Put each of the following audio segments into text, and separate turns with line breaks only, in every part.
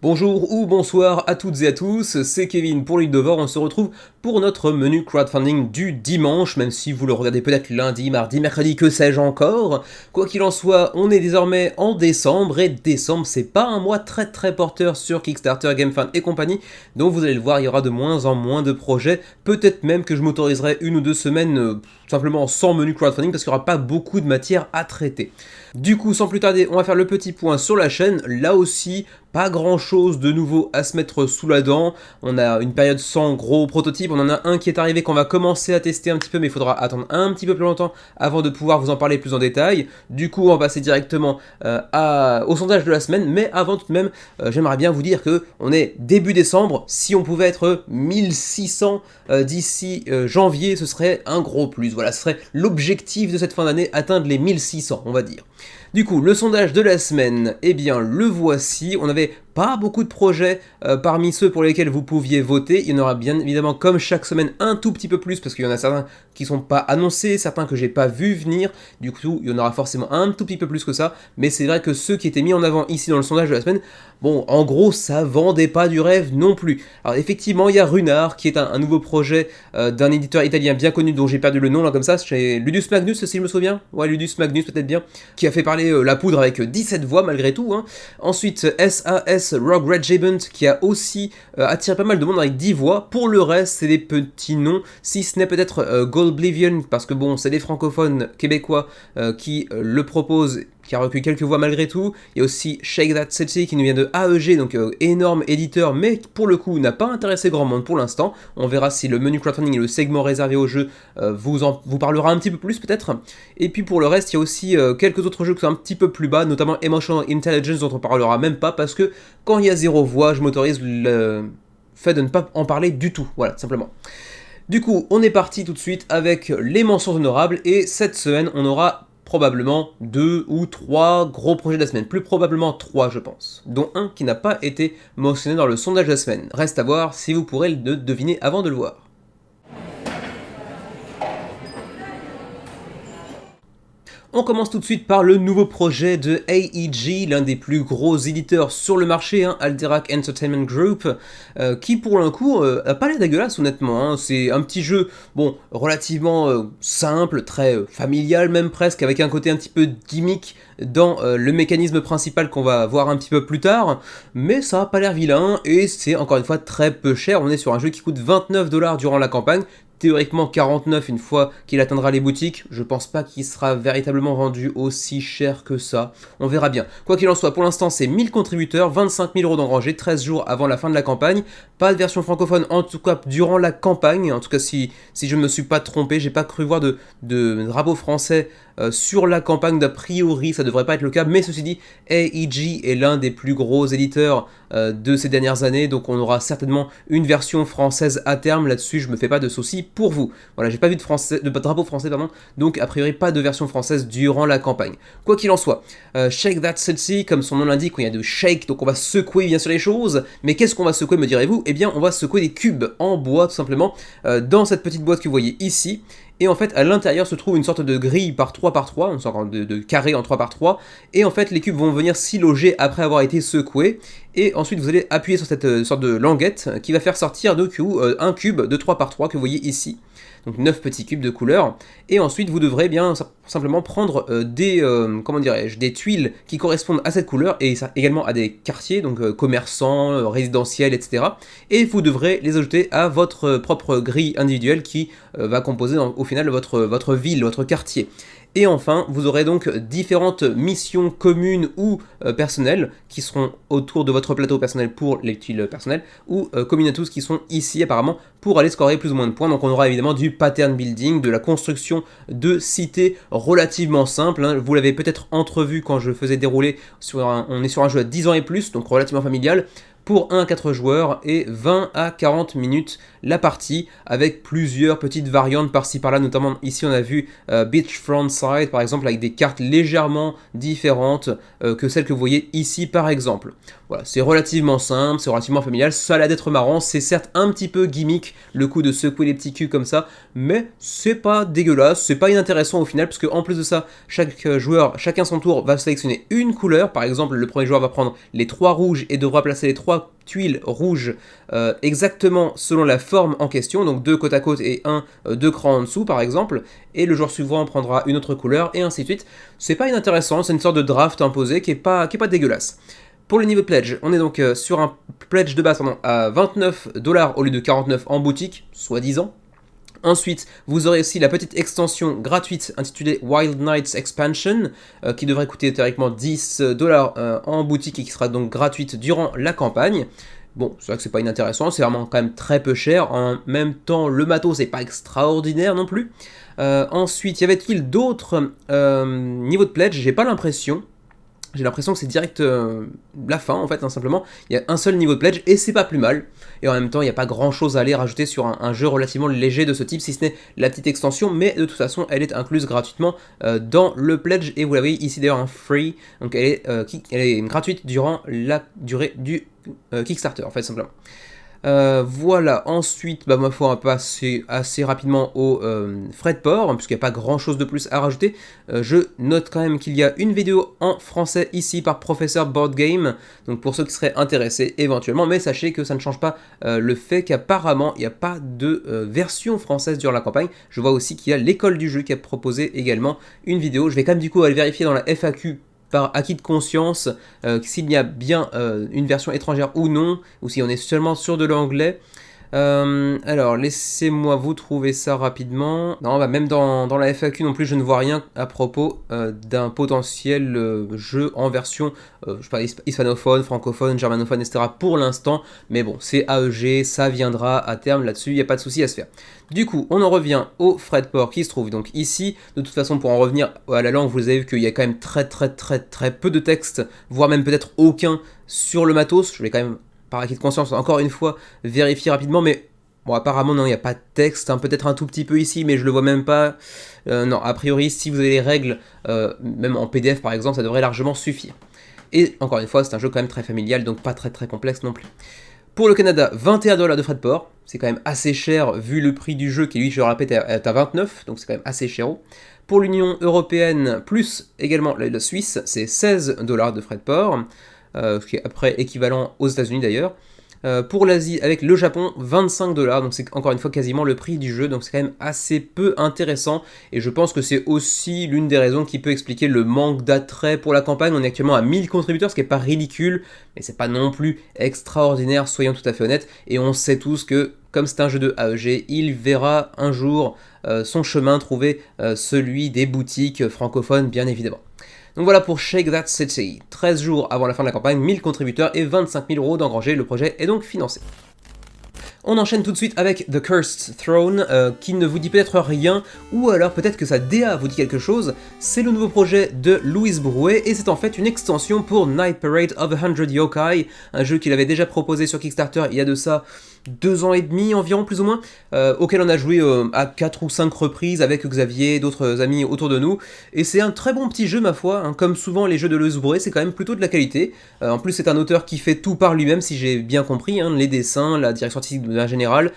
Bonjour ou bonsoir à toutes et à tous, c'est Kevin pour l'Île-de-Vor, on se retrouve pour notre menu crowdfunding du dimanche, même si vous le regardez peut-être lundi, mardi, mercredi, que sais-je encore. Quoi qu'il en soit, on est désormais en décembre, et décembre c'est pas un mois très porteur sur Kickstarter, GameFund et compagnie, donc vous allez le voir, il y aura de moins en moins de projets, peut-être même que je m'autoriserai une ou deux semaines simplement sans menu crowdfunding parce qu'il n'y aura pas beaucoup de matière à traiter. Du coup, sans plus tarder, on va faire le petit point sur la chaîne, là aussi, pas grand chose de nouveau à se mettre sous la dent. On a une période sans gros prototypes. On en a un qui est arrivé qu'on va commencer à tester un petit peu, mais il faudra attendre un petit peu plus longtemps avant de pouvoir vous en parler plus en détail. Du coup, on va passer directement au sondage de la semaine. Mais avant tout de même, j'aimerais bien vous dire que on est début décembre. Si on pouvait être 1600 d'ici janvier, ce serait un gros plus. Voilà, ce serait l'objectif de cette fin d'année, atteindre les 1600, on va dire. Du coup, le sondage de la semaine, eh bien, le voici. On avait pas beaucoup de projets parmi ceux pour lesquels vous pouviez voter. Il y en aura bien évidemment, comme chaque semaine, un tout petit peu plus, parce qu'il y en a certains qui sont pas annoncés, certains que j'ai pas vu venir. Du coup, il y en aura forcément un tout petit peu plus que ça. Mais c'est vrai que ceux qui étaient mis en avant ici dans le sondage de la semaine, bon, en gros, ça vendait pas du rêve non plus. Alors effectivement, il y a Runar, qui est un nouveau projet d'un éditeur italien bien connu, dont j'ai perdu le nom là comme ça, chez Ludus Magnus, si je me souviens. Ouais, Ludus Magnus peut-être bien, qui a fait parler la poudre avec 17 voix malgré tout. Hein. Ensuite, SAS Rogue Regiment, qui a aussi attiré pas mal de monde avec 10 voix. Pour le reste, c'est des petits noms, si ce n'est peut-être Goldblivion, parce que bon, c'est des francophones québécois qui le proposent, qui a recueilli quelques voix malgré tout. Il y a aussi Shake That City qui nous vient de AEG, donc énorme éditeur, mais pour le coup n'a pas intéressé grand monde pour l'instant. On verra si le menu crowdfunding et le segment réservé au jeu vous parlera un petit peu plus peut-être. Et puis pour le reste, il y a aussi quelques autres jeux qui sont un petit peu plus bas, notamment Emotional Intelligence dont on parlera même pas, parce que quand il y a 0 voix, je m'autorise le fait de ne pas en parler du tout, voilà, simplement. Du coup, on est parti tout de suite avec les mentions honorables, et cette semaine, on aura probablement 2 ou 3 gros projets de la semaine, plus probablement 3 je pense, dont un qui n'a pas été mentionné dans le sondage de la semaine. Reste à voir si vous pourrez le deviner avant de le voir. On commence tout de suite par le nouveau projet de AEG, l'un des plus gros éditeurs sur le marché, hein, Alderac Entertainment Group, qui pour le coup a pas l'air dégueulasse honnêtement. Hein. C'est un petit jeu, bon, relativement simple, très familial même presque, avec un côté un petit peu gimmick dans le mécanisme principal qu'on va voir un petit peu plus tard, mais ça a pas l'air vilain et c'est encore une fois très peu cher. On est sur un jeu qui coûte 29$ durant la campagne, théoriquement 49 une fois qu'il atteindra les boutiques. Je pense pas qu'il sera véritablement vendu aussi cher que ça. On verra bien. Quoi qu'il en soit, pour l'instant c'est 1000 contributeurs, 25 000€ d'engrangés, 13 jours avant la fin de la campagne. Pas de version francophone en tout cas durant la campagne. En tout cas si je ne me suis pas trompé, j'ai pas cru voir de drapeau français sur la campagne. D'a priori ça devrait pas être le cas, mais ceci dit, AEG est l'un des plus gros éditeurs de ces dernières années, donc on aura certainement une version française à terme. Là-dessus je me fais pas de soucis pour vous. Voilà, j'ai pas vu de drapeau français, pardon, donc a priori pas de version française durant la campagne. Quoi qu'il en soit, Shake That City, comme son nom l'indique, il y a de shake, donc on va secouer bien sûr les choses, mais qu'est-ce qu'on va secouer, me direz-vous? Eh bien on va secouer des cubes en bois tout simplement, dans cette petite boîte que vous voyez ici. Et en fait, à l'intérieur se trouve une sorte de grille par 3x3, une sorte de carré en 3x3, et en fait, les cubes vont venir s'y loger après avoir été secoués, et ensuite vous allez appuyer sur cette sorte de languette qui va faire sortir de un cube de 3x3 que vous voyez ici. Donc 9 petits cubes de couleur, et ensuite vous devrez bien simplement prendre des tuiles qui correspondent à cette couleur, et ça, également à des quartiers, donc commerçants, résidentiels, etc. Et vous devrez les ajouter à votre propre grille individuelle qui va composer au final votre ville, votre quartier. Et enfin, vous aurez donc différentes missions communes ou personnelles qui seront autour de votre plateau personnel pour les tuiles personnelles, ou communes à tous qui sont ici apparemment pour aller scorer plus ou moins de points. Donc on aura évidemment du pattern building, de la construction de cités relativement simples. Hein. Vous l'avez peut-être entrevu quand je faisais dérouler, on est sur un jeu à 10 ans et plus, donc relativement familial, pour 1 à 4 joueurs et 20 à 40 minutes la partie avec plusieurs petites variantes par-ci par-là, notamment ici on a vu Beachfront Side par exemple avec des cartes légèrement différentes que celles que vous voyez ici par exemple. Voilà, c'est relativement simple, c'est relativement familial, ça a l'air d'être marrant, c'est certes un petit peu gimmick le coup de secouer les petits culs comme ça, mais c'est pas dégueulasse, c'est pas inintéressant au final, parce que en plus de ça, chaque joueur, chacun son tour, va sélectionner une couleur. Par exemple, le premier joueur va prendre les 3 rouges et devra placer les 3 tuiles rouges exactement selon la forme en question, donc 2 côte à côte et 2 crans en dessous par exemple, et le joueur suivant prendra une autre couleur, et ainsi de suite. C'est pas inintéressant, c'est une sorte de draft imposé qui est pas dégueulasse. Pour le niveau de pledge, on est donc sur un pledge de base à 29$ au lieu de 49 en boutique, soi-disant. Ensuite, vous aurez aussi la petite extension gratuite intitulée Wild Nights Expansion, qui devrait coûter théoriquement 10$ en boutique et qui sera donc gratuite durant la campagne. Bon, c'est vrai que c'est pas inintéressant, c'est vraiment quand même très peu cher. En même temps, le matos c'est pas extraordinaire non plus. Ensuite, y avait-il d'autres niveaux de pledge? J'ai pas l'impression. J'ai l'impression que c'est direct la fin en fait, hein, simplement. Il y a un seul niveau de pledge et c'est pas plus mal. Et en même temps, il n'y a pas grand chose à aller rajouter sur un jeu relativement léger de ce type, si ce n'est la petite extension. Mais de toute façon, elle est incluse gratuitement dans le pledge. Et vous l'avez ici d'ailleurs en free. Donc elle est gratuite durant la durée du Kickstarter en fait, simplement. Voilà, ensuite, ma foi, on va passer assez rapidement au frais de port, hein, puisqu'il n'y a pas grand chose de plus à rajouter. Je note quand même qu'il y a une vidéo en français ici par Professeur Board Game, donc pour ceux qui seraient intéressés éventuellement, mais sachez que ça ne change pas le fait qu'apparemment il n'y a pas de version française durant la campagne. Je vois aussi qu'il y a l'école du jeu qui a proposé également une vidéo. Je vais quand même du coup aller vérifier dans la FAQ par acquis de conscience s'il y a bien une version étrangère ou non, ou si on est seulement sur de l'anglais. Alors, laissez-moi vous trouver ça rapidement. Non, même dans la FAQ non plus, je ne vois rien à propos d'un potentiel jeu en version je sais pas, hispanophone, francophone, germanophone, etc. pour l'instant. Mais bon, c'est AEG, ça viendra à terme là-dessus, il n'y a pas de souci à se faire. Du coup, on en revient au frais de port qui se trouve donc ici. De toute façon, pour en revenir à la langue, vous avez vu qu'il y a quand même très peu de texte, voire même peut-être aucun sur le matos. Je vais quand même, par acquis de conscience, encore une fois, vérifier rapidement, mais bon, apparemment, non, il n'y a pas de texte, hein, peut-être un tout petit peu ici, mais je le vois même pas. Non, a priori, si vous avez les règles, même en PDF par exemple, ça devrait largement suffire. Et encore une fois, c'est un jeu quand même très familial, donc pas très complexe non plus. Pour le Canada, 21$ de frais de port, c'est quand même assez cher vu le prix du jeu qui lui, je le répète, est à 29, donc c'est quand même assez cher. Pour l'Union Européenne, plus également la Suisse, c'est 16$ de frais de port, ce qui est après équivalent aux États-Unis d'ailleurs. Pour l'Asie, avec le Japon, 25$, donc c'est encore une fois quasiment le prix du jeu, donc c'est quand même assez peu intéressant, et je pense que c'est aussi l'une des raisons qui peut expliquer le manque d'attrait pour la campagne. On est actuellement à 1000 contributeurs, ce qui n'est pas ridicule, mais c'est pas non plus extraordinaire, soyons tout à fait honnêtes, et on sait tous que, comme c'est un jeu de AEG, il verra un jour son chemin trouver celui des boutiques francophones, bien évidemment. Donc voilà pour Shake That City. 13 jours avant la fin de la campagne, 1000 contributeurs et 25 000€ d'engrangés. Le projet est donc financé. On enchaîne tout de suite avec The Cursed Throne, qui ne vous dit peut-être rien, ou alors peut-être que sa DA vous dit quelque chose. C'est le nouveau projet de Louise Brouet, et c'est en fait une extension pour Night Parade of 100 Yokai, un jeu qu'il avait déjà proposé sur Kickstarter il y a de ça 2 ans et demi environ, plus ou moins, auquel on a joué à 4 ou 5 reprises avec Xavier, d'autres amis autour de nous, et c'est un très bon petit jeu ma foi, hein. Comme souvent les jeux de Louise Brouet, c'est quand même plutôt de la qualité. En plus c'est un auteur qui fait tout par lui-même, si j'ai bien compris, hein, les dessins, la direction artistique de manière générale,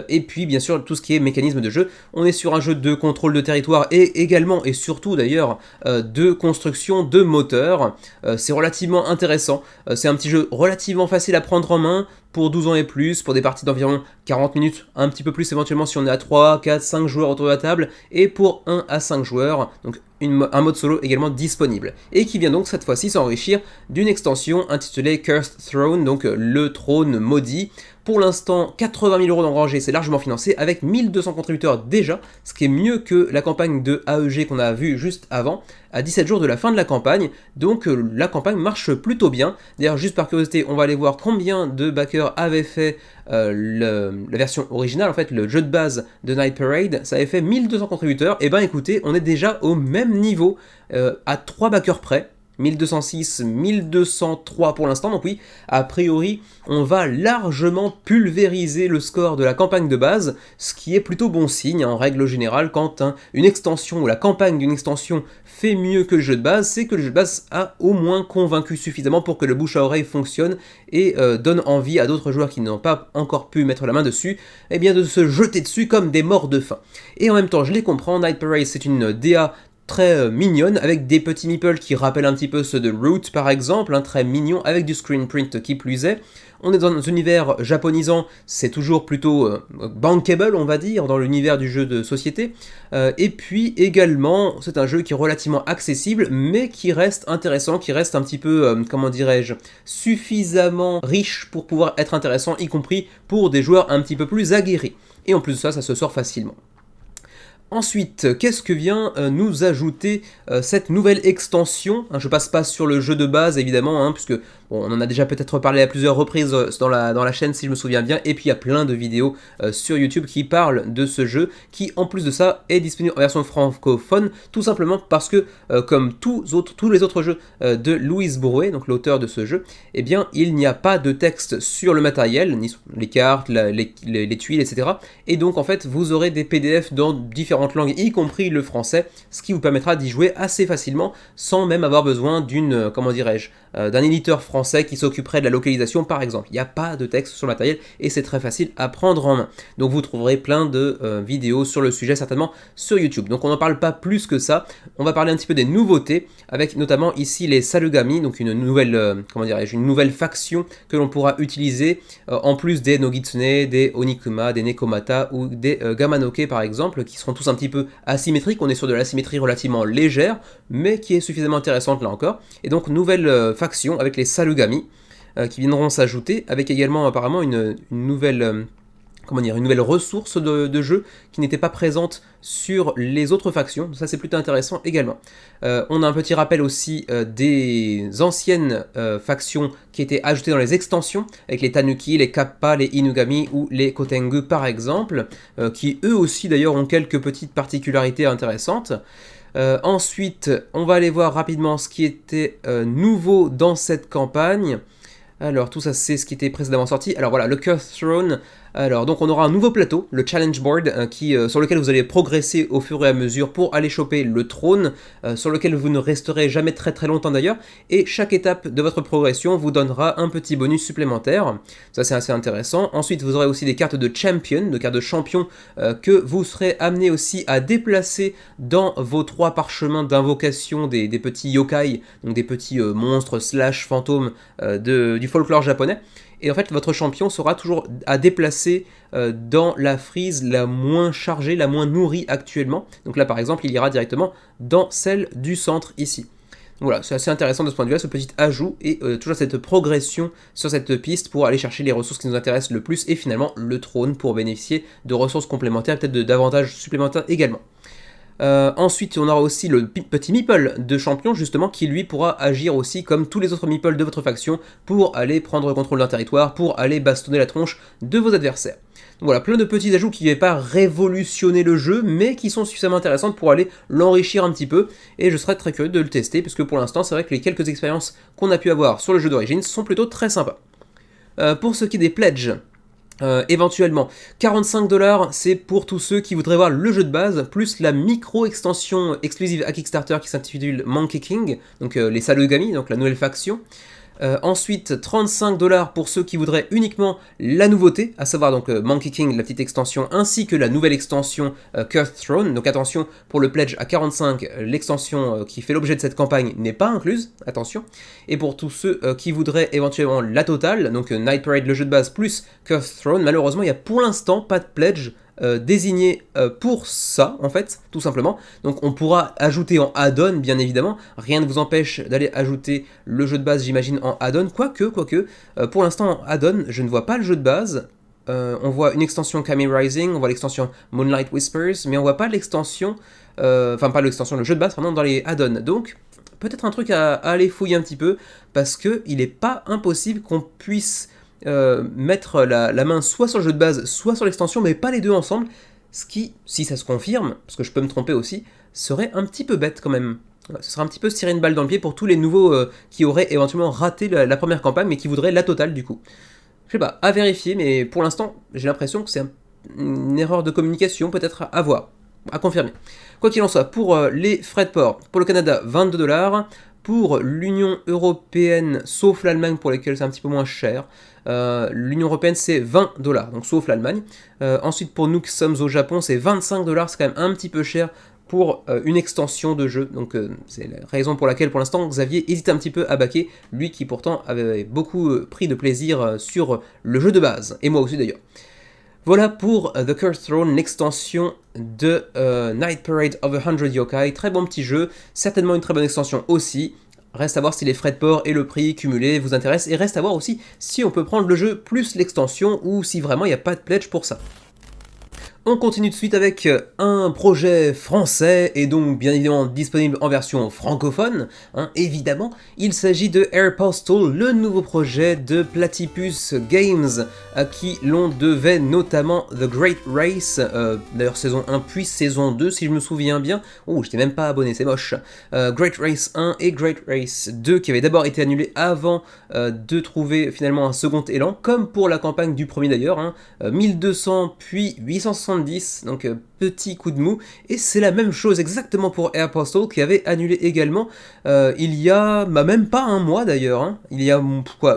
et puis bien sûr tout ce qui est mécanisme de jeu. On est sur un jeu de contrôle de territoire et également et surtout d'ailleurs de construction de moteurs. C'est relativement intéressant, c'est un petit jeu relativement facile à prendre en main pour 12 ans et plus, pour des parties d'environ 40 minutes, un petit peu plus éventuellement si on est à 3, 4, 5 joueurs autour de la table, et pour 1 à 5 joueurs, donc un mode solo également disponible, et qui vient donc cette fois-ci s'enrichir d'une extension intitulée Cursed Throne, donc le trône maudit. Pour l'instant, 80 000€ d'engrangés, c'est largement financé, avec 1200 contributeurs déjà, ce qui est mieux que la campagne de AEG qu'on a vue juste avant, à 17 jours de la fin de la campagne, donc la campagne marche plutôt bien. D'ailleurs, juste par curiosité, on va aller voir combien de backers avaient fait la version originale, en fait, le jeu de base de Night Parade, ça avait fait 1200 contributeurs, et ben écoutez, on est déjà au même niveau, à 3 backers près. 1206, 1203 pour l'instant, donc oui, a priori, on va largement pulvériser le score de la campagne de base, ce qui est plutôt bon signe, en règle générale, quand une extension ou la campagne d'une extension fait mieux que le jeu de base, c'est que le jeu de base a au moins convaincu suffisamment pour que le bouche à oreille fonctionne et donne envie à d'autres joueurs qui n'ont pas encore pu mettre la main dessus, eh bien de se jeter dessus comme des morts de faim. Et en même temps, je les comprends, Night Parade c'est une DA très mignonne, avec des petits meeples qui rappellent un petit peu ceux de Root par exemple, très mignon, avec du screen print qui plus est. On est dans un univers japonisant, c'est toujours plutôt bankable, on va dire, dans l'univers du jeu de société. Et puis également, c'est un jeu qui est relativement accessible, mais qui reste intéressant, qui reste un petit peu, comment dirais-je, suffisamment riche pour pouvoir être intéressant, y compris pour des joueurs un petit peu plus aguerris. Et en plus de ça, ça se sort facilement. Ensuite, qu'est-ce que vient nous ajouter cette nouvelle extension? Je passe pas sur le jeu de base évidemment, puisque bon, on en a déjà peut-être parlé à plusieurs reprises dans la chaîne si je me souviens bien, et puis il y a plein de vidéos sur YouTube qui parlent de ce jeu, qui en plus de ça est disponible en version francophone, tout simplement parce que comme tous les autres jeux de Louise Bourrouet, donc l'auteur de ce jeu, eh bien il n'y a pas de texte sur le matériel, ni sur les cartes, les tuiles, etc. Et donc en fait vous aurez des PDF dans différentes langues, y compris le français, ce qui vous permettra d'y jouer assez facilement sans même avoir besoin d'une, comment dirais-je, d'un éditeur français qui s'occuperait de la localisation par exemple. Il n'y a pas de texte sur le matériel et c'est très facile à prendre en main. Donc vous trouverez plein de vidéos sur le sujet certainement sur YouTube. Donc on n'en parle pas plus que ça, on va parler un petit peu des nouveautés avec notamment ici les Salugami, donc une nouvelle, comment dirais-je, une nouvelle faction que l'on pourra utiliser en plus des Nogitsune, des Onikuma, des Nekomata ou des Gamanoke par exemple, qui seront tous un petit peu asymétriques. On est sur de l'asymétrie relativement légère mais qui est suffisamment intéressante là encore. Et donc nouvelle faction avec les Salugami qui viendront s'ajouter, avec également apparemment une nouvelle comment dire, une nouvelle ressource de jeu qui n'était pas présente sur les autres factions, ça c'est plutôt intéressant également. On a un petit rappel aussi des anciennes factions qui étaient ajoutées dans les extensions, avec les Tanuki, les Kappa, les Inugami ou les Kotengu par exemple, qui eux aussi d'ailleurs ont quelques petites particularités intéressantes. Ensuite, on va aller voir rapidement ce qui était nouveau dans cette campagne. Alors tout ça c'est ce qui était précédemment sorti. Alors voilà, le Curse Throne. Alors donc on aura un nouveau plateau, le Challenge Board, sur lequel vous allez progresser au fur et à mesure pour aller choper le trône, sur lequel vous ne resterez jamais très très longtemps d'ailleurs, et chaque étape de votre progression vous donnera un petit bonus supplémentaire, ça c'est assez intéressant. Ensuite vous aurez aussi des cartes de champion, de cartes de champion, que vous serez amené aussi à déplacer dans vos 3 parchemins d'invocation des petits yokai, donc des petits monstres slash fantômes du folklore japonais. Et en fait, votre champion sera toujours à déplacer dans la frise la moins chargée, la moins nourrie actuellement. Donc là, par exemple, il ira directement dans celle du centre ici. Donc voilà, c'est assez intéressant de ce point de vue-là, ce petit ajout et toujours cette progression sur cette piste pour aller chercher les ressources qui nous intéressent le plus et finalement le trône pour bénéficier de ressources complémentaires, peut-être d'avantages supplémentaires également. Ensuite, on aura aussi le petit meeple de champion, justement, qui lui pourra agir aussi comme tous les autres meeples de votre faction pour aller prendre le contrôle d'un territoire, pour aller bastonner la tronche de vos adversaires. Donc voilà, plein de petits ajouts qui ne viennent pas révolutionner le jeu, mais qui sont suffisamment intéressants pour aller l'enrichir un petit peu, et je serais très curieux de le tester, parce que pour l'instant, c'est vrai que les quelques expériences qu'on a pu avoir sur le jeu d'origine sont plutôt très sympas. Pour ce qui est des pledges, éventuellement, 45$, c'est pour tous ceux qui voudraient voir le jeu de base, plus la micro-extension exclusive à Kickstarter qui s'intitule Monkey King, donc les Salugami, donc la nouvelle faction. Ensuite, 35$ pour ceux qui voudraient uniquement la nouveauté, à savoir donc Monkey King, la petite extension, ainsi que la nouvelle extension Cursed Throne. Donc attention, pour le pledge à 45, l'extension qui fait l'objet de cette campagne n'est pas incluse, attention. Et pour tous ceux qui voudraient éventuellement la totale, donc Night Parade, le jeu de base, plus Cursed Throne, malheureusement, il n'y a pour l'instant pas de pledge désigné pour ça, en fait, tout simplement. Donc on pourra ajouter en add-on, bien évidemment. Rien ne vous empêche d'aller ajouter le jeu de base, j'imagine, en add-on. Quoique, pour l'instant, en add-on, je ne vois pas le jeu de base. On voit une extension Kami Rising, on voit l'extension Moonlight Whispers, mais on voit pas l'extension, le jeu de base, pardon, dans les add-ons. Donc, peut-être un truc à aller fouiller un petit peu, parce que il n'est pas impossible qu'on puisse mettre la main soit sur le jeu de base, soit sur l'extension, mais pas les deux ensemble, ce qui, si ça se confirme, parce que je peux me tromper aussi, serait un petit peu bête quand même. Ouais, ce sera un petit peu se tirer une balle dans le pied pour tous les nouveaux qui auraient éventuellement raté la première campagne, mais qui voudraient la totale du coup. Je sais pas, à vérifier, mais pour l'instant, j'ai l'impression que c'est une erreur de communication, peut-être à voir, à confirmer. Quoi qu'il en soit, pour les frais de port, pour le Canada, 22$. Pour l'Union Européenne, sauf l'Allemagne pour lesquels c'est un petit peu moins cher, l'Union Européenne c'est 20$, donc sauf l'Allemagne. Ensuite pour nous qui sommes au Japon c'est 25$, c'est quand même un petit peu cher pour une extension de jeu. Donc c'est la raison pour laquelle pour l'instant Xavier hésite un petit peu à baquer, lui qui pourtant avait beaucoup pris de plaisir sur le jeu de base, et moi aussi d'ailleurs. Voilà pour The Cursed Throne, l'extension de Night Parade of a 100 Yokai. Très bon petit jeu, certainement une très bonne extension aussi. Reste à voir si les frais de port et le prix cumulé vous intéressent, et reste à voir aussi si on peut prendre le jeu plus l'extension, ou si vraiment il n'y a pas de pledge pour ça. On continue de suite avec un projet français et donc bien évidemment disponible en version francophone, évidemment. Il s'agit de Air Postal, le nouveau projet de Platypus Games, à qui l'on devait notamment The Great Race, d'ailleurs saison 1 puis saison 2 si je me souviens bien. Oh, j'étais même pas abonné, c'est moche. Great Race 1 et Great Race 2 qui avaient d'abord été annulés avant de trouver finalement un second élan, comme pour la campagne du premier d'ailleurs, 1200 puis 870, donc petit coup de mou, et c'est la même chose exactement pour Air Postal qui avait annulé également il y a même pas un mois d'ailleurs, il y a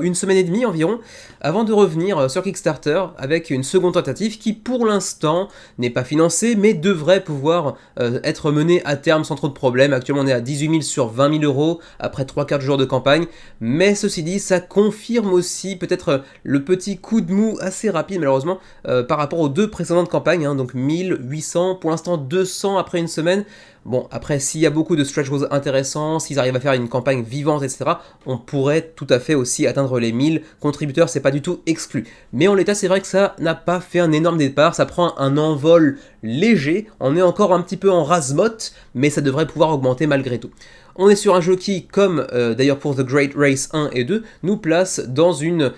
une semaine et demie environ, avant de revenir sur Kickstarter avec une seconde tentative qui pour l'instant n'est pas financée mais devrait pouvoir être menée à terme sans trop de problèmes. Actuellement on est à 18 000 sur 20 000 euros après 3-4 jours de campagne, mais ceci dit ça confirme aussi peut-être le petit coup de mou assez rapide malheureusement par rapport aux deux précédentes campagnes, donc 1800, pour l'instant 200 après une semaine. Bon, après, s'il y a beaucoup de stretch goals intéressants, s'ils arrivent à faire une campagne vivante, etc., on pourrait tout à fait aussi atteindre les 1000 contributeurs, c'est pas du tout exclu. Mais en l'état, c'est vrai que ça n'a pas fait un énorme départ, ça prend un envol léger, on est encore un petit peu en rase-motte, mais ça devrait pouvoir augmenter malgré tout. On est sur un jeu qui, comme d'ailleurs pour The Great Race 1 et 2, nous place dans une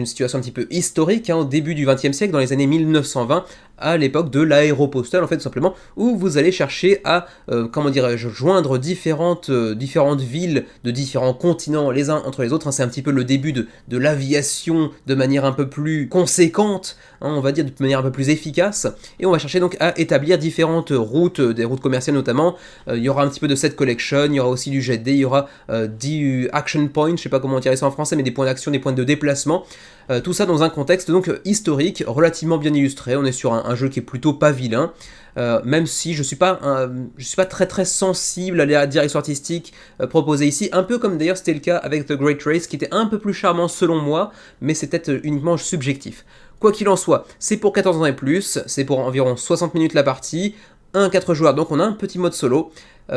situation un petit peu historique, au début du XXe siècle, dans les années 1920, à l'époque de l'aéropostale, en fait, tout simplement, où vous allez chercher à, joindre différentes villes de différents continents les uns entre les autres. C'est un petit peu le début de l'aviation de manière un peu plus conséquente, on va dire de manière un peu plus efficace, et on va chercher donc à établir différentes routes, des routes commerciales notamment. Il y aura un petit peu de set collection, il y aura aussi du jet de dés, il y aura du action point, je sais pas comment on dirait ça en français, mais des points d'action, des points de déplacement. Tout ça dans un contexte donc historique, relativement bien illustré. On est sur un jeu qui est plutôt pas vilain, même si je suis pas très très sensible à la direction artistique proposée ici, un peu comme d'ailleurs c'était le cas avec The Great Race, qui était un peu plus charmant selon moi, mais c'est peut-être uniquement subjectif. Quoi qu'il en soit, c'est pour 14 ans et plus, c'est pour environ 60 minutes la partie, 1 à 4 joueurs, donc on a un petit mode solo.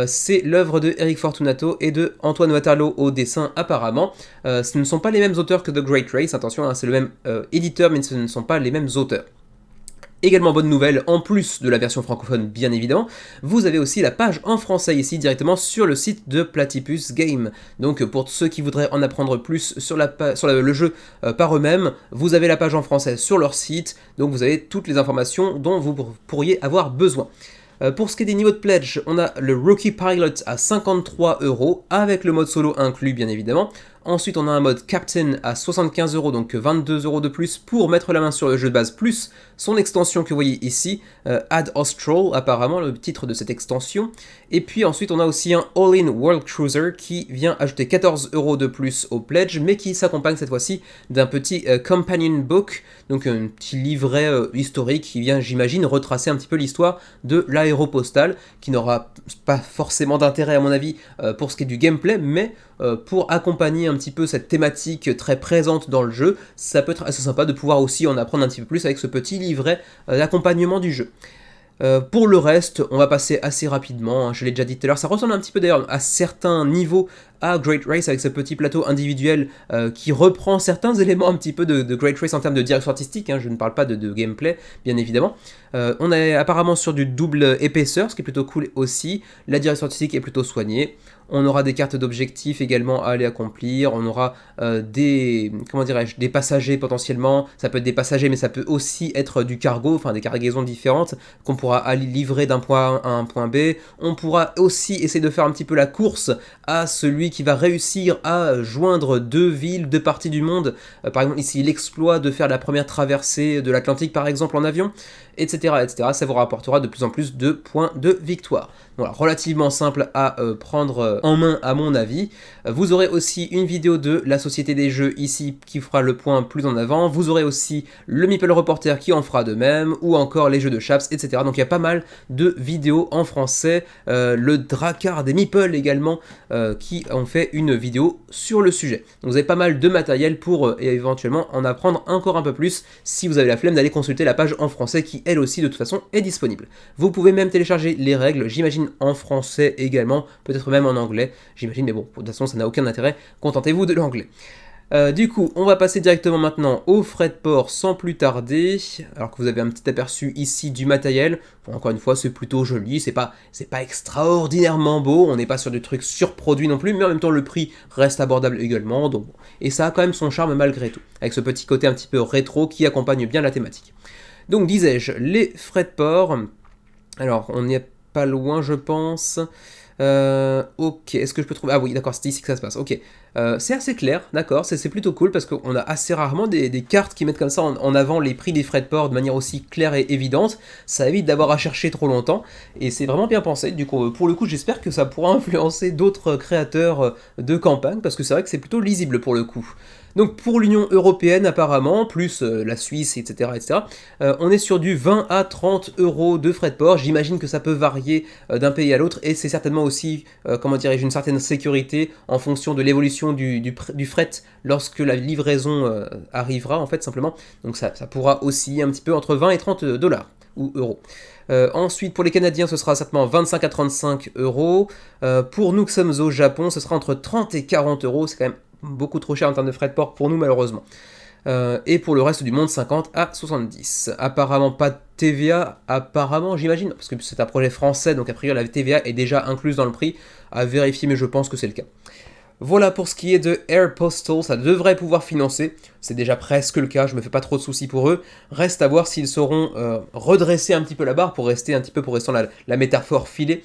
C'est l'œuvre de Eric Fortunato et de Antoine Waterloo au dessin apparemment. Ce ne sont pas les mêmes auteurs que The Great Race, attention, c'est le même éditeur, mais ce ne sont pas les mêmes auteurs. Également bonne nouvelle, en plus de la version francophone bien évidemment, vous avez aussi la page en français ici directement sur le site de Platypus Game. Donc pour ceux qui voudraient en apprendre plus sur le jeu par eux-mêmes, vous avez la page en français sur leur site, donc vous avez toutes les informations dont vous pourriez avoir besoin. Pour ce qui est des niveaux de pledge, on a le Rookie Pilot à 53€, avec le mode solo inclus bien évidemment. Ensuite, on a un mode Captain à 75€, donc 22€ de plus pour mettre la main sur le jeu de base, plus son extension que vous voyez ici, Ad Austral, apparemment, le titre de cette extension. Et puis ensuite, on a aussi un All-in World Cruiser qui vient ajouter 14€ de plus au pledge, mais qui s'accompagne cette fois-ci d'un petit Companion Book, donc un petit livret historique qui vient, j'imagine, retracer un petit peu l'histoire de l'aéropostale, qui n'aura pas forcément d'intérêt à mon avis pour ce qui est du gameplay, mais pour accompagner un petit peu cette thématique très présente dans le jeu, ça peut être assez sympa de pouvoir aussi en apprendre un petit peu plus avec ce petit livret d'accompagnement du jeu. Pour le reste, on va passer assez rapidement, je l'ai déjà dit tout à l'heure, ça ressemble un petit peu d'ailleurs à certains niveaux à Great Race avec ce petit plateau individuel qui reprend certains éléments un petit peu de Great Race en termes de direction artistique, hein, je ne parle pas de gameplay, bien évidemment. On est apparemment sur du double épaisseur, ce qui est plutôt cool aussi. La direction artistique est plutôt soignée. On aura des cartes d'objectifs également à aller accomplir. On aura des passagers potentiellement. Ça peut être des passagers, mais ça peut aussi être du cargo, enfin des cargaisons différentes qu'on pourra aller livrer d'un point A à un point B. On pourra aussi essayer de faire un petit peu la course à celui qui va réussir à joindre deux villes, deux parties du monde. Par exemple, ici, l'exploit de faire la première traversée de l'Atlantique, par exemple, en avion, etc., etc. Ça vous rapportera de plus en plus de points de victoire. Voilà, relativement simple à prendre en main à mon avis. Vous aurez aussi une vidéo de la Société des Jeux ici qui fera le point plus en avant. Vous aurez aussi le Meeple Reporter qui en fera de même, ou encore les jeux de Chaps, etc. Donc il y a pas mal de vidéos en français. Le Drakkar des Meeple également qui ont fait une vidéo sur le sujet. Donc vous avez pas mal de matériel pour éventuellement en apprendre encore un peu plus si vous avez la flemme d'aller consulter la page en français qui elle aussi de toute façon est disponible. Vous pouvez même télécharger les règles, j'imagine en français également, peut-être même en anglais, j'imagine, mais bon, de toute façon ça n'a aucun intérêt, contentez-vous de l'anglais. Du coup, on va passer directement maintenant aux frais de port sans plus tarder, alors que vous avez un petit aperçu ici du matériel. Bon, encore une fois, c'est plutôt joli, c'est pas extraordinairement beau, on n'est pas sur des trucs surproduits non plus, mais en même temps le prix reste abordable également, donc, et ça a quand même son charme malgré tout, avec ce petit côté un petit peu rétro qui accompagne bien la thématique. Donc disais-je, les frais de port, alors on n'y est pas loin je pense. Ok, est-ce que je peux trouver... Ah oui, d'accord, c'est ici que ça se passe, ok. C'est assez clair, d'accord, c'est plutôt cool parce qu'on a assez rarement des cartes qui mettent comme ça en avant les prix des frais de port de manière aussi claire et évidente. Ça évite d'avoir à chercher trop longtemps et c'est vraiment bien pensé. Du coup, pour le coup, j'espère que ça pourra influencer d'autres créateurs de campagne parce que c'est vrai que c'est plutôt lisible pour le coup. Donc pour l'Union Européenne apparemment, plus la Suisse, etc., on est sur du 20 à 30 euros de frais de port. J'imagine que ça peut varier d'un pays à l'autre et c'est certainement aussi, une certaine sécurité en fonction de l'évolution du fret lorsque la livraison arrivera en fait simplement. Donc ça pourra osciller un petit peu entre 20 et 30 dollars ou euros. Ensuite, pour les Canadiens, ce sera certainement 25 à 35 euros. Pour nous qui sommes au Japon, ce sera entre 30 et 40 euros. C'est quand même beaucoup trop cher en termes de frais de port pour nous malheureusement. Et pour le reste du monde, 50 à 70. Apparemment pas de TVA, apparemment j'imagine, parce que c'est un projet français, donc a priori la TVA est déjà incluse dans le prix, à vérifier mais je pense que c'est le cas. Voilà pour ce qui est de Air Postal, ça devrait pouvoir financer, c'est déjà presque le cas, je me fais pas trop de soucis pour eux. Reste à voir s'ils sauront redresser un petit peu la barre pour rester dans la métaphore filée.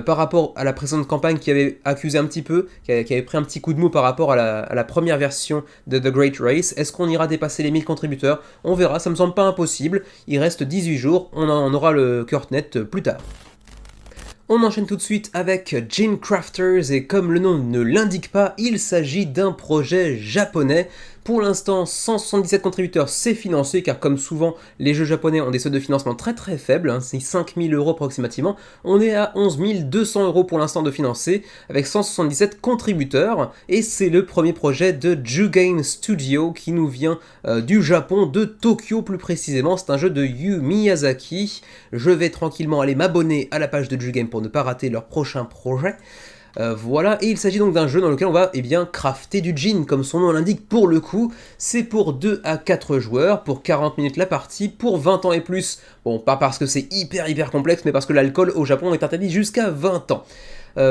Par rapport à la précédente campagne qui avait accusé un petit peu, qui avait pris un petit coup de mou par rapport à la première version de The Great Race. Est-ce qu'on ira dépasser les 1000 contributeurs? On verra, ça me semble pas impossible. Il reste 18 jours, on aura le cœur net plus tard. On enchaîne tout de suite avec Gene Crafters et comme le nom ne l'indique pas, il s'agit d'un projet japonais. Pour l'instant, 177 contributeurs, c'est financé, car comme souvent, les jeux japonais ont des seuils de financement très très faibles, hein, c'est 5000 euros approximativement. On est à 11 200 euros pour l'instant de financé, avec 177 contributeurs, et c'est le premier projet de Ju-Game Studio qui nous vient du Japon, de Tokyo plus précisément. C'est un jeu de Yu Miyazaki. Je vais tranquillement aller m'abonner à la page de Ju-Game pour ne pas rater leur prochain projet. Voilà, et il s'agit donc d'un jeu dans lequel on va crafter du gin, comme son nom l'indique pour le coup. C'est pour 2 à 4 joueurs, pour 40 minutes la partie, pour 20 ans et plus. Bon, pas parce que c'est hyper complexe, mais parce que l'alcool au Japon est interdit jusqu'à 20 ans.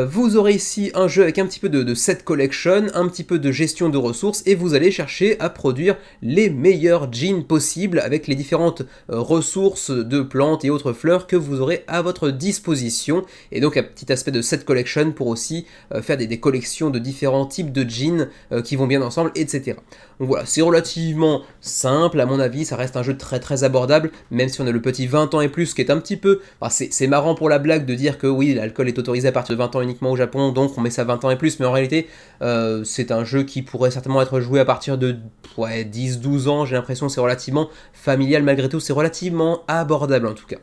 Vous aurez ici un jeu avec un petit peu de set collection, un petit peu de gestion de ressources, et vous allez chercher à produire les meilleurs jeans possibles avec les différentes ressources de plantes et autres fleurs que vous aurez à votre disposition, et donc un petit aspect de set collection pour aussi faire des collections de différents types de jeans qui vont bien ensemble, etc. Donc voilà, c'est relativement simple à mon avis, ça reste un jeu très abordable, même si on a le petit 20 ans et plus qui est un petit peu... Enfin, c'est marrant pour la blague de dire que oui, l'alcool est autorisé à partir de 20 ans uniquement au Japon, donc on met ça 20 ans et plus, mais en réalité, c'est un jeu qui pourrait certainement être joué à partir de 10-12 ans, j'ai l'impression, c'est relativement familial malgré tout, c'est relativement abordable en tout cas.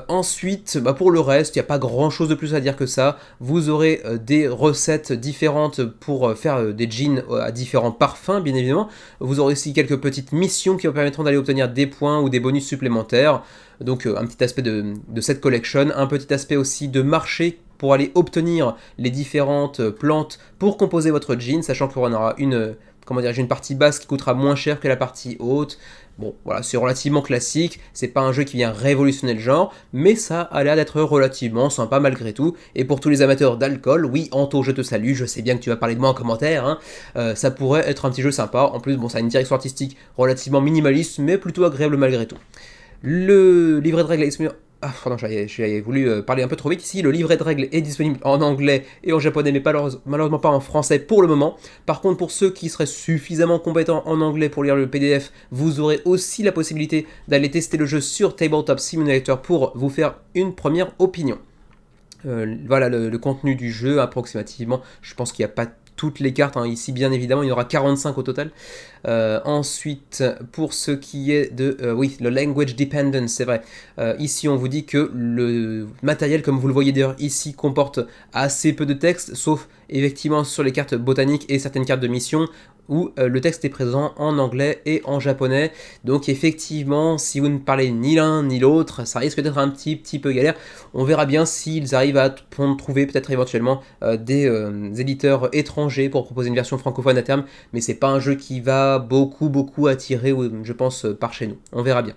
Ensuite, pour le reste, il n'y a pas grand chose de plus à dire que ça. Vous aurez des recettes différentes pour faire des jeans à différents parfums, bien évidemment. Vous aurez aussi quelques petites missions qui vous permettront d'aller obtenir des points ou des bonus supplémentaires. Donc un petit aspect de set collection, un petit aspect aussi de marché pour aller obtenir les différentes plantes pour composer votre jean, sachant qu'on aura une partie basse qui coûtera moins cher que la partie haute. Bon, voilà, c'est relativement classique, c'est pas un jeu qui vient révolutionner le genre, mais ça a l'air d'être relativement sympa malgré tout. Et pour tous les amateurs d'alcool, oui, Anto, je te salue, je sais bien que tu vas parler de moi en commentaire, hein, ça pourrait être un petit jeu sympa. En plus, bon, ça a une direction artistique relativement minimaliste, mais plutôt agréable malgré tout. Le livret de règles est... Ah, pardon, j'avais voulu parler un peu trop vite ici. Le livret de règles est disponible en anglais et en japonais, mais malheureusement pas en français pour le moment. Par contre, pour ceux qui seraient suffisamment compétents en anglais pour lire le PDF, vous aurez aussi la possibilité d'aller tester le jeu sur Tabletop Simulator pour vous faire une première opinion. Voilà le contenu du jeu approximativement. Je pense qu'il n'y a pas toutes les cartes, hein. Ici bien évidemment il y en aura 45 au total. Ensuite, pour ce qui est de oui, le language dependence, c'est vrai, ici on vous dit que le matériel, comme vous le voyez d'ailleurs ici, comporte assez peu de texte, sauf effectivement sur les cartes botaniques et certaines cartes de mission où le texte est présent en anglais et en japonais. Donc effectivement, si vous ne parlez ni l'un ni l'autre, ça risque d'être un petit peu galère. On verra bien s'ils arrivent à trouver peut-être éventuellement des éditeurs étrangers pour proposer une version francophone à terme, mais c'est pas un jeu qui va beaucoup attirer, je pense, par chez nous. On verra bien.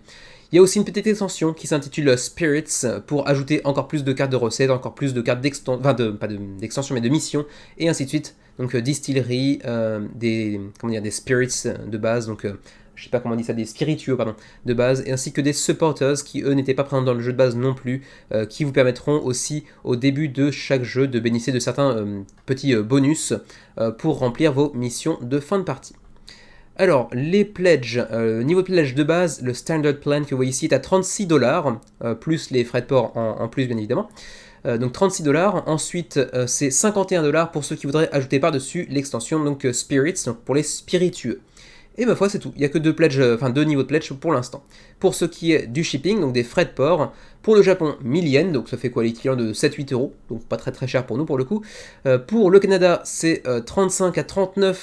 Il y a aussi une petite extension qui s'intitule Spirits pour ajouter encore plus de cartes de recettes, encore plus de cartes d'extension, enfin pas d'extension mais de mission, et ainsi de suite. Donc distillerie, des spirits de base, donc je sais pas comment on dit ça, des spiritueux pardon, de base, et ainsi que des supporters qui eux n'étaient pas présents dans le jeu de base non plus, qui vous permettront aussi au début de chaque jeu de bénéficier de certains petits bonus pour remplir vos missions de fin de partie. Alors, les pledges, niveau de pledge de base, le standard plan que vous voyez ici est à $36, plus les frais de port en plus bien évidemment. Donc $36, ensuite c'est $51 pour ceux qui voudraient ajouter par-dessus l'extension donc Spirits, donc pour les spiritueux. Et ma foi c'est tout, il n'y a que deux niveaux de pledge pour l'instant. Pour ce qui est du shipping, donc des frais de port, pour le Japon 1000 yens, donc ça fait quoi l'équivalent de 7-8 euros, donc pas très cher pour nous pour le coup. Pour le Canada c'est 35 à $39,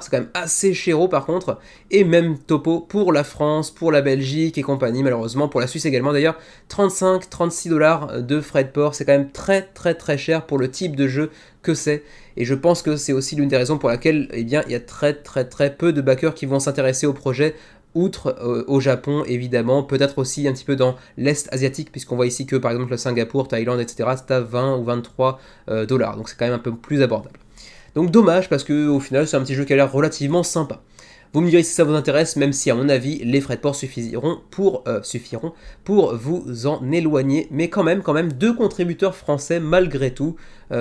c'est quand même assez chéro par contre, et même topo pour la France, pour la Belgique et compagnie malheureusement, pour la Suisse également d'ailleurs, 35-36$ de frais de port, c'est quand même très cher pour le type de jeu que c'est, et je pense que c'est aussi l'une des raisons pour laquelle eh bien, il y a très peu de backers qui vont s'intéresser au projet, outre au Japon évidemment, peut-être aussi un petit peu dans l'Est asiatique, puisqu'on voit ici que par exemple le Singapour, Thaïlande, etc. c'est à 20 ou 23 dollars, donc c'est quand même un peu plus abordable. Donc dommage parce que au final c'est un petit jeu qui a l'air relativement sympa. Vous me direz si ça vous intéresse, même si à mon avis les frais de port suffiront pour vous en éloigner, mais quand même 2 contributeurs français malgré tout,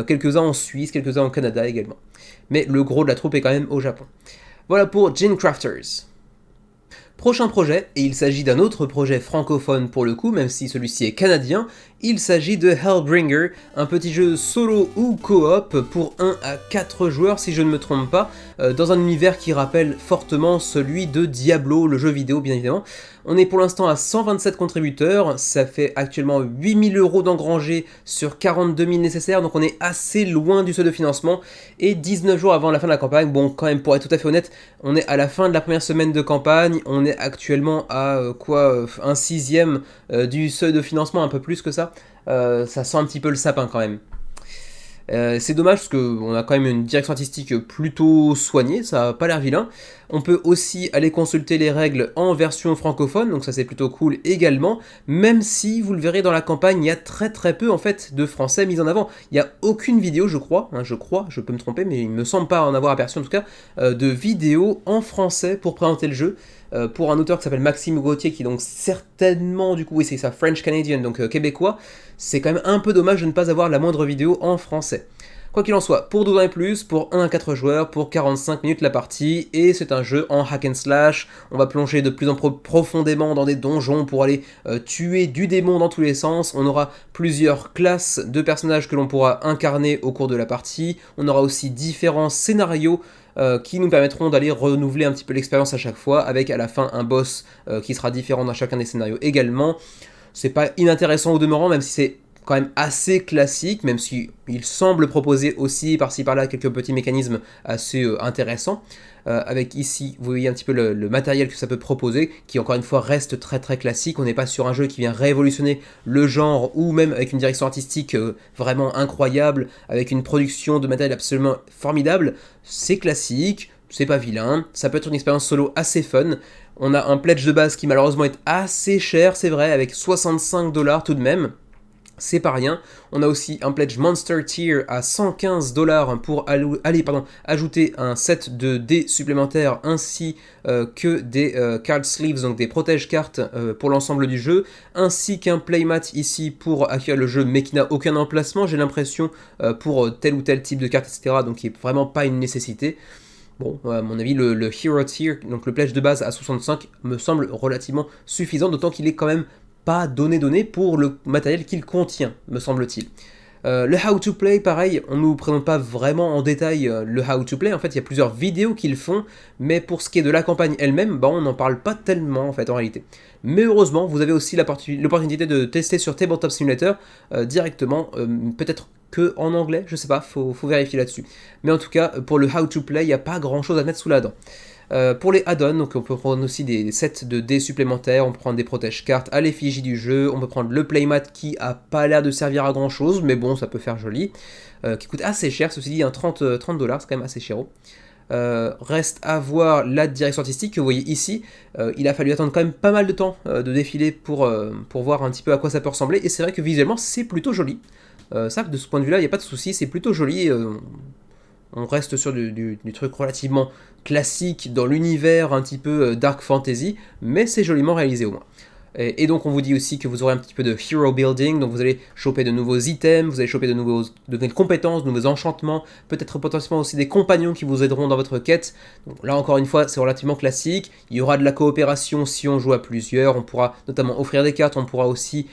quelques-uns en Suisse, quelques-uns au Canada également. Mais le gros de la troupe est quand même au Japon. Voilà pour Gin Crafters. Prochain projet, et il s'agit d'un autre projet francophone pour le coup, même si celui-ci est canadien, il s'agit de Hellbringer, un petit jeu solo ou coop pour 1 à 4 joueurs si je ne me trompe pas, dans un univers qui rappelle fortement celui de Diablo, le jeu vidéo bien évidemment. On est pour l'instant à 127 contributeurs, ça fait actuellement 8000 € d'engrangés sur 42 000 nécessaires, donc on est assez loin du seuil de financement, et 19 jours avant la fin de la campagne, bon quand même pour être tout à fait honnête, on est à la fin de la première semaine de campagne, on est actuellement à un 6e du seuil de financement, un peu plus que ça. Ça sent un petit peu le sapin quand même. C'est dommage parce qu'on a quand même une direction artistique plutôt soignée, ça n'a pas l'air vilain. On peut aussi aller consulter les règles en version francophone, donc ça c'est plutôt cool également, même si vous le verrez dans la campagne, il y a très peu en fait de français mis en avant. Il n'y a aucune vidéo, je crois, je peux me tromper, mais il me semble pas en avoir aperçu en tout cas, de vidéo en français pour présenter le jeu. Pour un auteur qui s'appelle Maxime Gauthier, qui est donc certainement, du coup, oui c'est ça, French Canadian, donc québécois, c'est quand même un peu dommage de ne pas avoir la moindre vidéo en français. Quoi qu'il en soit, pour 12 ans et plus, pour 1 à 4 joueurs, pour 45 minutes la partie, et c'est un jeu en hack and slash, on va plonger de plus en plus profondément dans des donjons pour aller tuer du démon dans tous les sens, on aura plusieurs classes de personnages que l'on pourra incarner au cours de la partie, on aura aussi différents scénarios qui nous permettront d'aller renouveler un petit peu l'expérience à chaque fois, avec à la fin un boss qui sera différent dans chacun des scénarios également. C'est pas inintéressant au demeurant, même si c'est quand même assez classique, même si il semble proposer aussi par-ci par-là quelques petits mécanismes assez intéressants. Avec ici, vous voyez un petit peu le matériel que ça peut proposer, qui encore une fois reste très très classique. On n'est pas sur un jeu qui vient révolutionner le genre, ou même avec une direction artistique vraiment incroyable, avec une production de matériel absolument formidable. C'est classique, c'est pas vilain, ça peut être une expérience solo assez fun. On a un pledge de base qui malheureusement est assez cher, c'est vrai, avec 65$ tout de même. C'est pas rien. On a aussi un pledge Monster Tier à 115$ pour ajouter un set de dés supplémentaires ainsi que des card sleeves, donc des protège-cartes pour l'ensemble du jeu, ainsi qu'un playmat ici pour acquérir le jeu mais qui n'a aucun emplacement, j'ai l'impression, pour tel ou tel type de carte, etc. Donc qui est vraiment pas une nécessité. Bon, à mon avis, le Hero Tier, donc le pledge de base à 65, me semble relativement suffisant, d'autant qu'il est quand même pas donné pour le matériel qu'il contient, me semble-t-il. Le How to Play, pareil, on ne nous présente pas vraiment en détail le How to Play, en fait il y a plusieurs vidéos qu'ils font, mais pour ce qui est de la campagne elle-même, bah, on n'en parle pas tellement en fait en réalité. Mais heureusement, vous avez aussi l'opportunité de tester sur Tabletop Simulator directement, peut-être que en anglais, je sais pas, faut vérifier là-dessus. Mais en tout cas, pour le How to Play, il n'y a pas grand-chose à mettre sous la dent. Pour les add-ons, donc on peut prendre aussi des sets de dés supplémentaires, on peut prendre des protège-cartes à l'effigie du jeu, on peut prendre le playmat qui a pas l'air de servir à grand chose, mais bon, ça peut faire joli, qui coûte assez cher, ceci dit, 30$, c'est quand même assez cher. Reste à voir la direction artistique que vous voyez ici. Il a fallu attendre quand même pas mal de temps de défiler pour voir un petit peu à quoi ça peut ressembler, et c'est vrai que visuellement c'est plutôt joli. Ça, de ce point de vue là, il n'y a pas de souci, c'est plutôt joli. On reste sur du truc relativement classique dans l'univers un petit peu dark fantasy, mais c'est joliment réalisé au moins. Et donc on vous dit aussi que vous aurez un petit peu de hero building, donc vous allez choper de nouveaux items, vous allez choper de nouvelles compétences, de nouveaux enchantements, peut-être potentiellement aussi des compagnons qui vous aideront dans votre quête. Donc là encore une fois c'est relativement classique, il y aura de la coopération si on joue à plusieurs, on pourra notamment offrir des cartes, on pourra aussi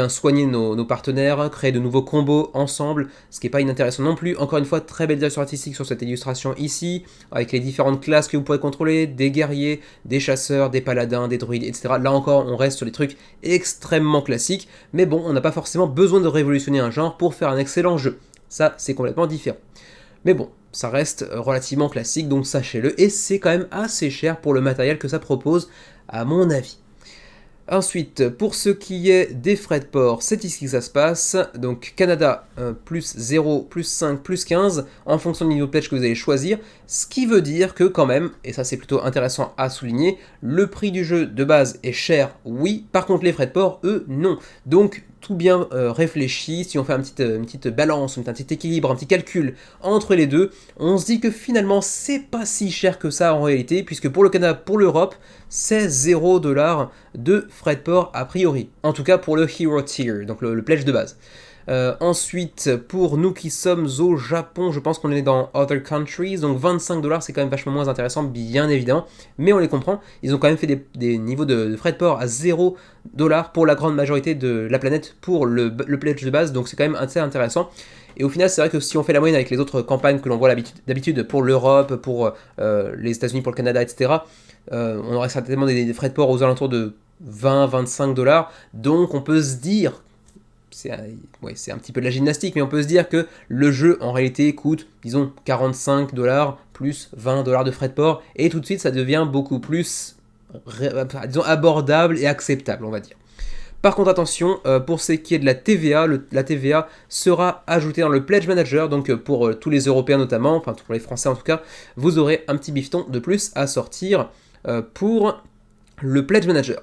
soigner nos partenaires, créer de nouveaux combos ensemble, ce qui n'est pas inintéressant non plus. Encore une fois, très belle direction artistique sur cette illustration ici, avec les différentes classes que vous pourrez contrôler, des guerriers, des chasseurs, des paladins, des druides, etc. Là encore on reste sur des trucs extrêmement classiques, mais bon, on n'a pas forcément besoin de révolutionner un genre pour faire un excellent jeu. Ça, c'est complètement différent. Mais bon, ça reste relativement classique, donc sachez-le, et c'est quand même assez cher pour le matériel que ça propose, à mon avis. Ensuite, pour ce qui est des frais de port, c'est ici que ça se passe. Donc Canada, plus 0, plus 5, plus 15, en fonction du niveau de pledge que vous allez choisir. Ce qui veut dire que quand même, et ça c'est plutôt intéressant à souligner, le prix du jeu de base est cher, oui. Par contre les frais de port, eux, non. Donc tout bien réfléchi, si on fait une petite balance, un petit équilibre, un petit calcul entre les deux, on se dit que finalement c'est pas si cher que ça en réalité, puisque pour le Canada, pour l'Europe, c'est 0$ de frais de port a priori. En tout cas pour le Hero Tier, donc le pledge de base. Ensuite, pour nous qui sommes au Japon, je pense qu'on est dans Other Countries, donc 25$, c'est quand même vachement moins intéressant, bien évidemment, mais on les comprend, ils ont quand même fait des niveaux de frais de port à 0$ pour la grande majorité de la planète pour le pledge de base, donc c'est quand même assez intéressant. Et au final, c'est vrai que si on fait la moyenne avec les autres campagnes que l'on voit d'habitude pour l'Europe, pour les États-Unis, pour le Canada, etc., on aurait certainement des frais de port aux alentours de 20-25$, donc on peut se dire, c'est un petit peu de la gymnastique, mais on peut se dire que le jeu en réalité coûte, disons, 45$ plus 20$ de frais de port, et tout de suite ça devient beaucoup plus, disons, abordable et acceptable, on va dire. Par contre, attention, pour ce qui est de la TVA, la TVA sera ajoutée dans le Pledge Manager, donc pour tous les Européens notamment, enfin pour les Français en tout cas, vous aurez un petit bifton de plus à sortir pour le Pledge Manager.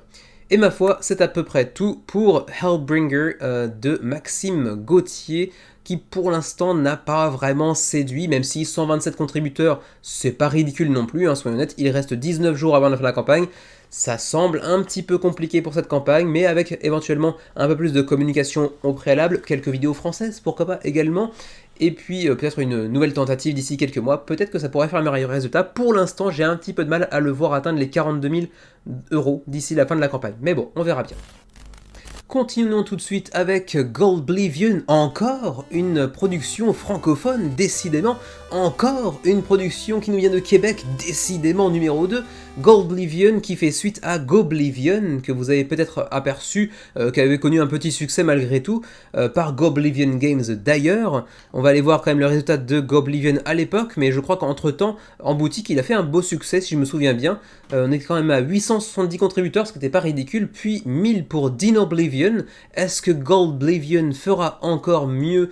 Et ma foi, c'est à peu près tout pour Hellbringer de Maxime Gauthier, qui pour l'instant n'a pas vraiment séduit, même si 127 contributeurs, c'est pas ridicule non plus, hein, soyons honnêtes, il reste 19 jours avant la fin de la campagne. Ça semble un petit peu compliqué pour cette campagne, mais avec éventuellement un peu plus de communication au préalable, quelques vidéos françaises, pourquoi pas également, et puis peut-être une nouvelle tentative d'ici quelques mois, peut-être que ça pourrait faire un meilleur résultat. Pour l'instant, j'ai un petit peu de mal à le voir atteindre les 42 000€ d'ici la fin de la campagne, mais bon, on verra bien. Continuons tout de suite avec Goldblivion, encore une production francophone, décidément, encore une production qui nous vient de Québec, décidément numéro 2, Goldblivion qui fait suite à Goblivion, que vous avez peut-être aperçu, qui avait connu un petit succès malgré tout, par Goblivion Games d'ailleurs. On va aller voir quand même le résultat de Goblivion à l'époque, mais je crois qu'entre temps, en boutique, il a fait un beau succès si je me souviens bien. On est quand même à 870 contributeurs, ce qui n'était pas ridicule, puis 1000 pour Dinoblivion. Est-ce que Goldblivion fera encore mieux?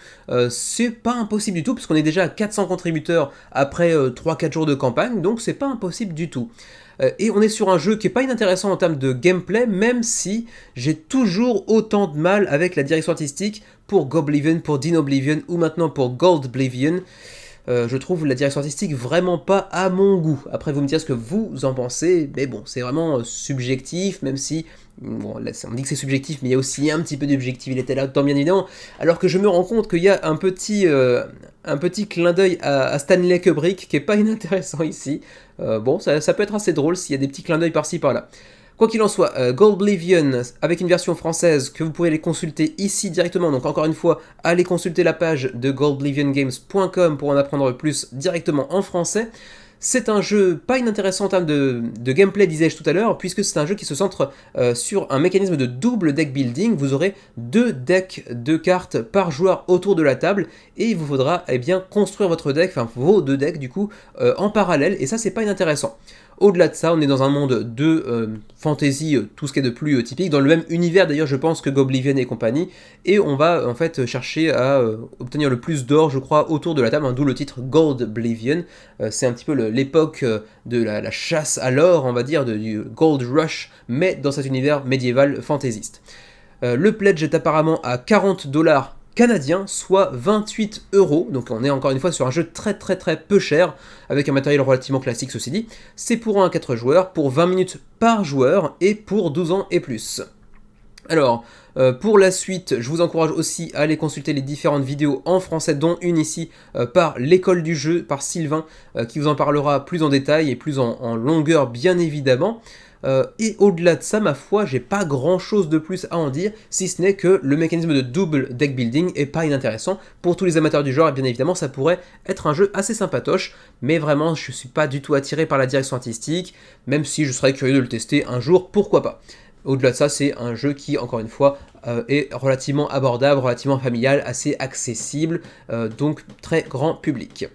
C'est pas impossible du tout, puisqu'on est déjà à 400 contributeurs après 3-4 jours de campagne, donc c'est pas impossible du tout. Et on est sur un jeu qui est pas inintéressant en termes de gameplay, même si j'ai toujours autant de mal avec la direction artistique pour Goblivion, pour Dinoblivion ou maintenant pour Goldblivion. Je trouve la direction artistique vraiment pas à mon goût. Après, vous me direz ce que vous en pensez, mais bon, c'est vraiment subjectif, même si, bon, là, on dit que c'est subjectif, mais il y a aussi un petit peu d'objectivité là-dedans, bien évidemment, alors que je me rends compte qu'il y a un petit clin d'œil à Stanley Kubrick qui est pas inintéressant ici. Bon, ça peut être assez drôle s'il y a des petits clins d'œil par-ci, par-là. Quoi qu'il en soit, Goldblivion, avec une version française que vous pourrez aller consulter ici directement, donc encore une fois, allez consulter la page de goldbliviongames.com pour en apprendre plus directement en français. C'est un jeu pas inintéressant en termes de gameplay, disais-je tout à l'heure, puisque c'est un jeu qui se centre sur un mécanisme de double deck building. Vous aurez 2 decks de cartes par joueur autour de la table, et il vous faudra construire votre deck, enfin vos 2 decks du coup, en parallèle, et ça c'est pas inintéressant. Au-delà de ça, on est dans un monde de fantasy, tout ce qui est de plus typique, dans le même univers d'ailleurs je pense que Goblivion et compagnie, et on va en fait chercher à obtenir le plus d'or je crois autour de la table, d'où le titre Goldblivion. C'est un petit peu l'époque de la chasse à l'or, on va dire, du Gold Rush, mais dans cet univers médiéval fantaisiste. Le pledge est apparemment à 40$ canadien, soit 28 €, donc on est encore une fois sur un jeu très peu cher, avec un matériel relativement classique ceci dit. C'est pour 1 à 4 joueurs, pour 20 minutes par joueur, et pour 12 ans et plus. Alors, pour la suite, je vous encourage aussi à aller consulter les différentes vidéos en français, dont une ici par l'école du jeu, par Sylvain, qui vous en parlera plus en détail et plus en longueur bien évidemment. Et au-delà de ça, ma foi, j'ai pas grand chose de plus à en dire, si ce n'est que le mécanisme de double deck building est pas inintéressant. Pour tous les amateurs du genre, et bien évidemment, ça pourrait être un jeu assez sympatoche, mais vraiment, je suis pas du tout attiré par la direction artistique, même si je serais curieux de le tester un jour, pourquoi pas. Au-delà de ça, c'est un jeu qui, encore une fois, est relativement abordable, relativement familial, assez accessible, donc très grand public.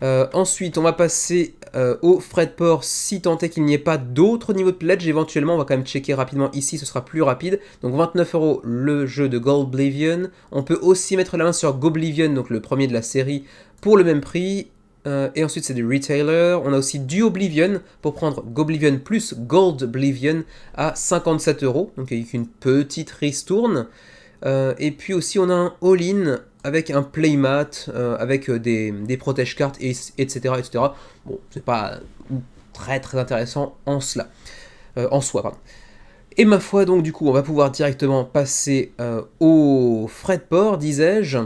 Ensuite, on va passer au frais de port, si tant est qu'il n'y ait pas d'autres niveaux de pledge. Éventuellement, on va quand même checker rapidement ici, ce sera plus rapide. Donc 29 € le jeu de Goldblivion. On peut aussi mettre la main sur Goblivion, donc le premier de la série, pour le même prix. Et ensuite, c'est du retailer. On a aussi du Oblivion pour prendre Goblivion plus Goldblivion à 57 €, donc avec une petite ristourne. Et puis aussi, on a un all-in avec un playmat, avec des protège-cartes, etc. Bon, c'est pas très intéressant en soi, pardon. Et ma foi, donc du coup, on va pouvoir directement passer au frais de port, disais-je,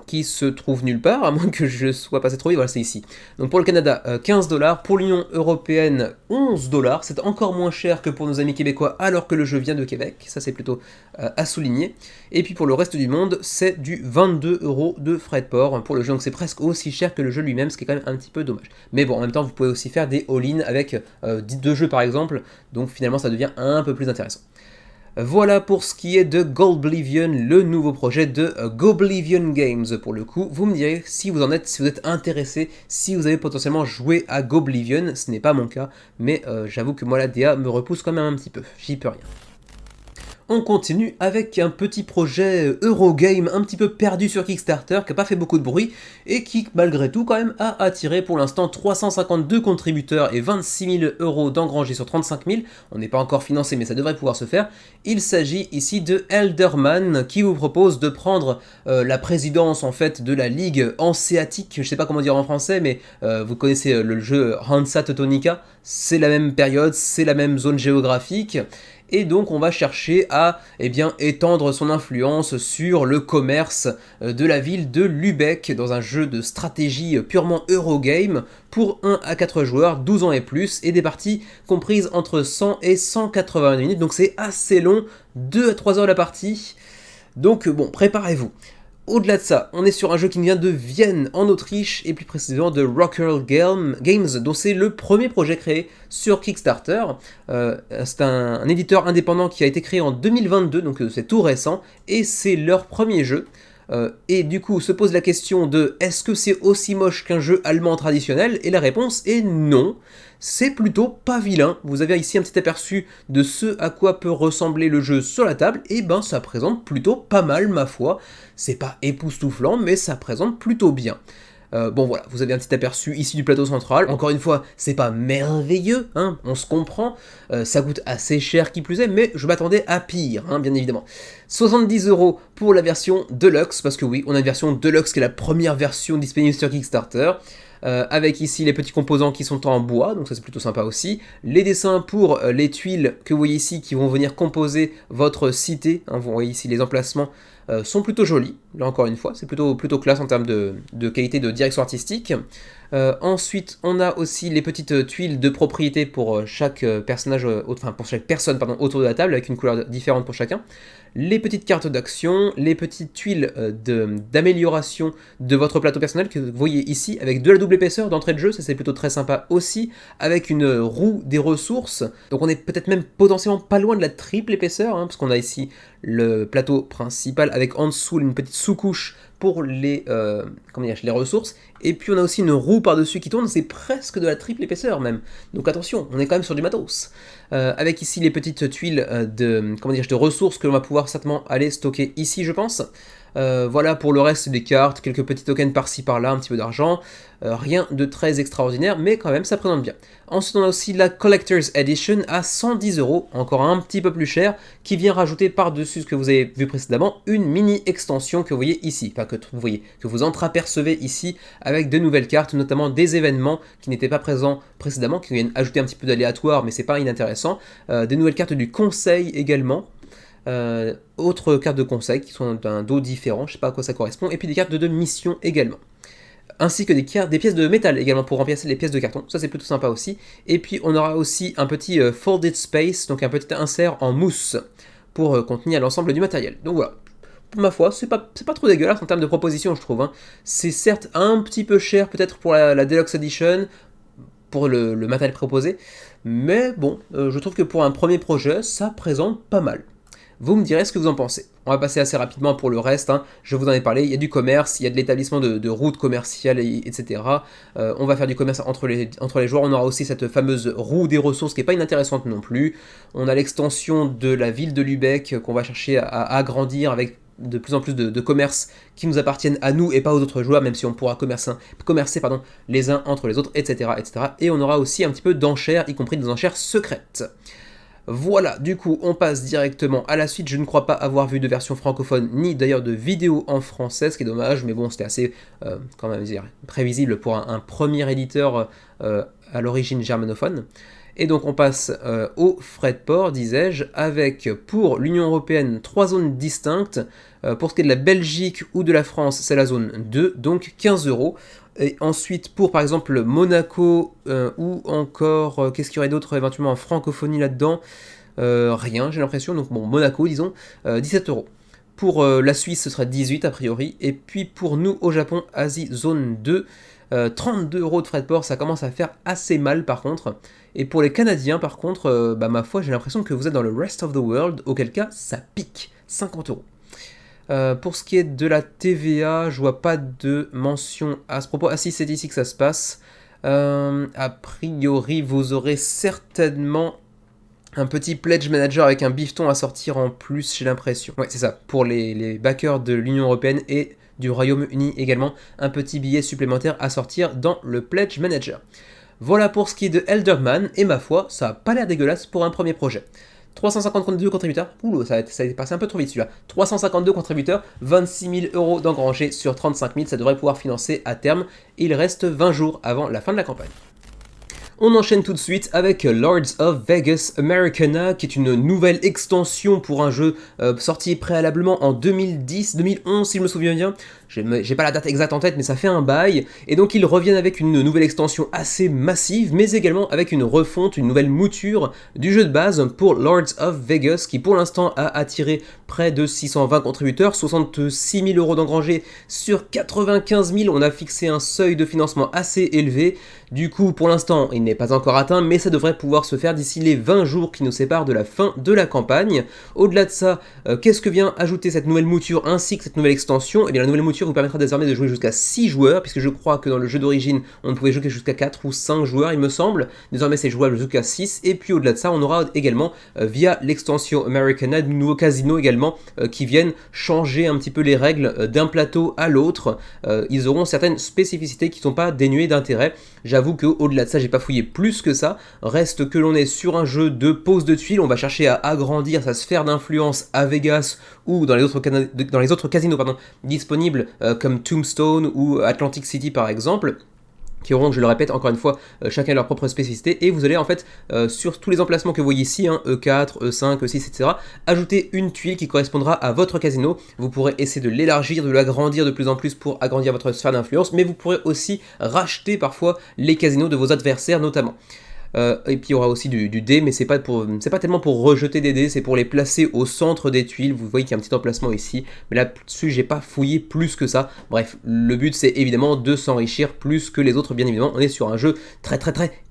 qui se trouve nulle part, à moins que je sois passé trop vite, voilà c'est ici. Donc pour le Canada, 15$, pour l'Union Européenne, 11$, c'est encore moins cher que pour nos amis québécois, alors que le jeu vient de Québec, ça c'est plutôt à souligner. Et puis pour le reste du monde, c'est du 22 € de frais de port pour le jeu, donc c'est presque aussi cher que le jeu lui-même, ce qui est quand même un petit peu dommage. Mais bon, en même temps, vous pouvez aussi faire des all-in avec 2 jeux par exemple, donc finalement ça devient un peu plus intéressant. Voilà pour ce qui est de Goldblivion, le nouveau projet de Goblivion Games. Pour le coup, vous me direz si vous êtes intéressé, si vous avez potentiellement joué à Goblivion. Ce n'est pas mon cas, mais j'avoue que moi la DA me repousse quand même un petit peu, j'y peux rien. On continue avec un petit projet Eurogame un petit peu perdu sur Kickstarter, qui n'a pas fait beaucoup de bruit, et qui, malgré tout, quand même, a attiré pour l'instant 352 contributeurs et 26 000 € d'engrangés sur 35 000. On n'est pas encore financé, mais ça devrait pouvoir se faire. Il s'agit ici de Elderman, qui vous propose de prendre la présidence, en fait, de la ligue hanséatique, je ne sais pas comment dire en français, mais vous connaissez le jeu Hansa Teutonica, c'est la même période, c'est la même zone géographique. Et donc on va chercher à étendre son influence sur le commerce de la ville de Lübeck dans un jeu de stratégie purement Eurogame pour 1 à 4 joueurs, 12 ans et plus, et des parties comprises entre 100 et 180 minutes, donc c'est assez long, 2 à 3 heures la partie, donc bon, préparez-vous. Au-delà de ça, on est sur un jeu qui vient de Vienne, en Autriche, et plus précisément de Rockerl Games, dont c'est le premier projet créé sur Kickstarter. C'est un éditeur indépendant qui a été créé en 2022, donc c'est tout récent, et c'est leur premier jeu. Et du coup, se pose la question de est-ce que c'est aussi moche qu'un jeu allemand traditionnel? Et la réponse est non. C'est plutôt pas vilain. Vous avez ici un petit aperçu de ce à quoi peut ressembler le jeu sur la table, et ben ça présente plutôt pas mal ma foi. C'est pas époustouflant, mais ça présente plutôt bien. Bon voilà, vous avez un petit aperçu ici du plateau central. Encore une fois, c'est pas merveilleux, hein, on se comprend. Ça coûte assez cher qui plus est, mais je m'attendais à pire, hein, bien évidemment. 70€ pour la version Deluxe, parce que oui, on a une version Deluxe qui est la première version disponible sur Kickstarter. Avec ici les petits composants qui sont en bois, donc ça c'est plutôt sympa aussi. Les dessins pour les tuiles que vous voyez ici qui vont venir composer votre cité, hein, vous voyez ici les emplacements sont plutôt jolis, là encore une fois, c'est plutôt classe en termes de qualité de direction artistique. Ensuite, on a aussi les petites tuiles de propriété pour chaque personnage, enfin pour chaque personne autour de la table, avec une couleur différente pour chacun. Les petites cartes d'action, les petites tuiles d'amélioration de votre plateau personnel que vous voyez ici, avec de la double épaisseur d'entrée de jeu, ça c'est plutôt très sympa aussi, avec une roue des ressources. Donc on est peut-être même potentiellement pas loin de la triple épaisseur, hein, parce qu'on a ici le plateau principal avec en dessous une petite sous-couche pour les ressources, et puis on a aussi une roue par-dessus qui tourne, c'est presque de la triple épaisseur même, donc attention, on est quand même sur du matos. Avec ici les petites tuiles de ressources que l'on va pouvoir certainement aller stocker ici je pense. Voilà pour le reste des cartes, quelques petits tokens par-ci par-là, un petit peu d'argent, rien de très extraordinaire, mais quand même ça présente bien. Ensuite on a aussi la Collector's Edition à 110€, encore un petit peu plus cher, qui vient rajouter par-dessus ce que vous avez vu précédemment, une mini extension que vous voyez ici, enfin que vous entreapercevez ici, avec de nouvelles cartes, notamment des événements qui n'étaient pas présents précédemment, qui viennent ajouter un petit peu d'aléatoire, mais c'est pas inintéressant, des nouvelles cartes du conseil également. Autres cartes de conseil qui sont d'un dos différent, je sais pas à quoi ça correspond, et puis des cartes de mission également. Ainsi que des pièces de métal également pour remplacer les pièces de carton, ça c'est plutôt sympa aussi. Et puis on aura aussi un petit folded space, donc un petit insert en mousse pour contenir l'ensemble du matériel. Donc voilà, pour ma foi, c'est pas trop dégueulasse en termes de proposition je trouve, hein. C'est certes un petit peu cher peut-être pour la Deluxe Edition, pour le matériel proposé, mais bon, je trouve que pour un premier projet, ça présente pas mal. Vous me direz ce que vous en pensez. On va passer assez rapidement pour le reste, hein. Je vous en ai parlé, il y a du commerce, il y a de l'établissement de routes commerciales, etc. On va faire du commerce entre les joueurs, on aura aussi cette fameuse roue des ressources qui n'est pas inintéressante non plus. On a l'extension de la ville de Lübeck qu'on va chercher à agrandir avec de plus en plus de commerces qui nous appartiennent à nous et pas aux autres joueurs, même si on pourra commercer les uns entre les autres, etc., etc. Et on aura aussi un petit peu d'enchères, y compris des enchères secrètes. Voilà, du coup, on passe directement à la suite. Je ne crois pas avoir vu de version francophone, ni d'ailleurs de vidéo en français, ce qui est dommage, mais bon, c'était assez, quand même dire, prévisible pour un premier éditeur à l'origine germanophone. Et donc on passe au frais de port, disais-je, avec pour l'Union Européenne 3 zones distinctes. Pour ce qui est de la Belgique ou de la France, c'est la zone 2, donc 15€. Et ensuite, pour par exemple Monaco ou encore, qu'est-ce qu'il y aurait d'autre éventuellement en francophonie là-dedans, rien, j'ai l'impression. Donc bon, Monaco, disons, 17€. Pour la Suisse, ce sera 18 a priori. Et puis pour nous, au Japon, Asie, zone 2, 32€ de frais de port, ça commence à faire assez mal par contre. Et pour les Canadiens, par contre, ma foi, j'ai l'impression que vous êtes dans le rest of the world, auquel cas, ça pique, 50€. Pour ce qui est de la TVA, je vois pas de mention à ce propos. Ah si, c'est ici que ça se passe. A priori, vous aurez certainement un petit pledge manager avec un bifton à sortir en plus, j'ai l'impression. Ouais, c'est ça, pour les backers de l'Union Européenne et du Royaume-Uni également, un petit billet supplémentaire à sortir dans le pledge manager. Voilà pour ce qui est de Elderman, et ma foi, ça a pas l'air dégueulasse pour un premier projet. 352 contributeurs, ouh, ça a été passé un peu trop vite celui-là. 352 contributeurs, 26 000€ d'engrangés sur 35 000, ça devrait pouvoir financer à terme. Il reste 20 jours avant la fin de la campagne. On enchaîne tout de suite avec Lords of Vegas Americana, qui est une nouvelle extension pour un jeu sorti préalablement en 2010-2011 si je me souviens bien. J'ai pas la date exacte en tête, mais ça fait un bail. Et donc ils reviennent avec une nouvelle extension assez massive, mais également avec une refonte, une nouvelle mouture du jeu de base pour Lords of Vegas, qui pour l'instant a attiré près de 620 contributeurs, 66 000 euros d'engrangés sur 95 000. On a fixé un seuil de financement assez élevé. Du coup, pour l'instant, il n'est pas encore atteint, mais ça devrait pouvoir se faire d'ici les 20 jours qui nous séparent de la fin de la campagne. Au-delà de ça, qu'est-ce que vient ajouter cette nouvelle mouture ainsi que cette nouvelle extension? Et bien la nouvelle mouture vous permettra désormais de jouer jusqu'à 6 joueurs, puisque je crois que dans le jeu d'origine, on ne pouvait jouer jusqu'à 4 ou 5 joueurs, il me semble. Désormais, c'est jouable jusqu'à 6, et puis au-delà de ça, on aura également, via l'extension Americana, de nouveaux casinos également, qui viennent changer un petit peu les règles d'un plateau à l'autre. Ils auront certaines spécificités qui ne sont pas dénuées d'intérêt. J'avoue qu'au-delà de ça, j'ai pas fouillé plus que ça. Reste que l'on est sur un jeu de pose de tuiles. On va chercher à agrandir sa sphère d'influence à Vegas ou dans les autres casinos disponibles comme Tombstone ou Atlantic City par exemple, qui auront, je le répète encore une fois, chacun leur propre spécificité, et vous allez en fait, sur tous les emplacements que vous voyez ici, E4, E5, E6, etc., ajouter une tuile qui correspondra à votre casino. Vous pourrez essayer de l'élargir, de l'agrandir de plus en plus pour agrandir votre sphère d'influence, mais vous pourrez aussi racheter parfois les casinos de vos adversaires notamment. Et puis il y aura aussi du dé, mais c'est pas tellement pour rejeter des dés, c'est pour les placer au centre des tuiles. Vous voyez qu'il y a un petit emplacement ici, mais là-dessus j'ai pas fouillé plus que ça. Bref, le but c'est évidemment de s'enrichir plus que les autres, bien évidemment. On est sur un jeu très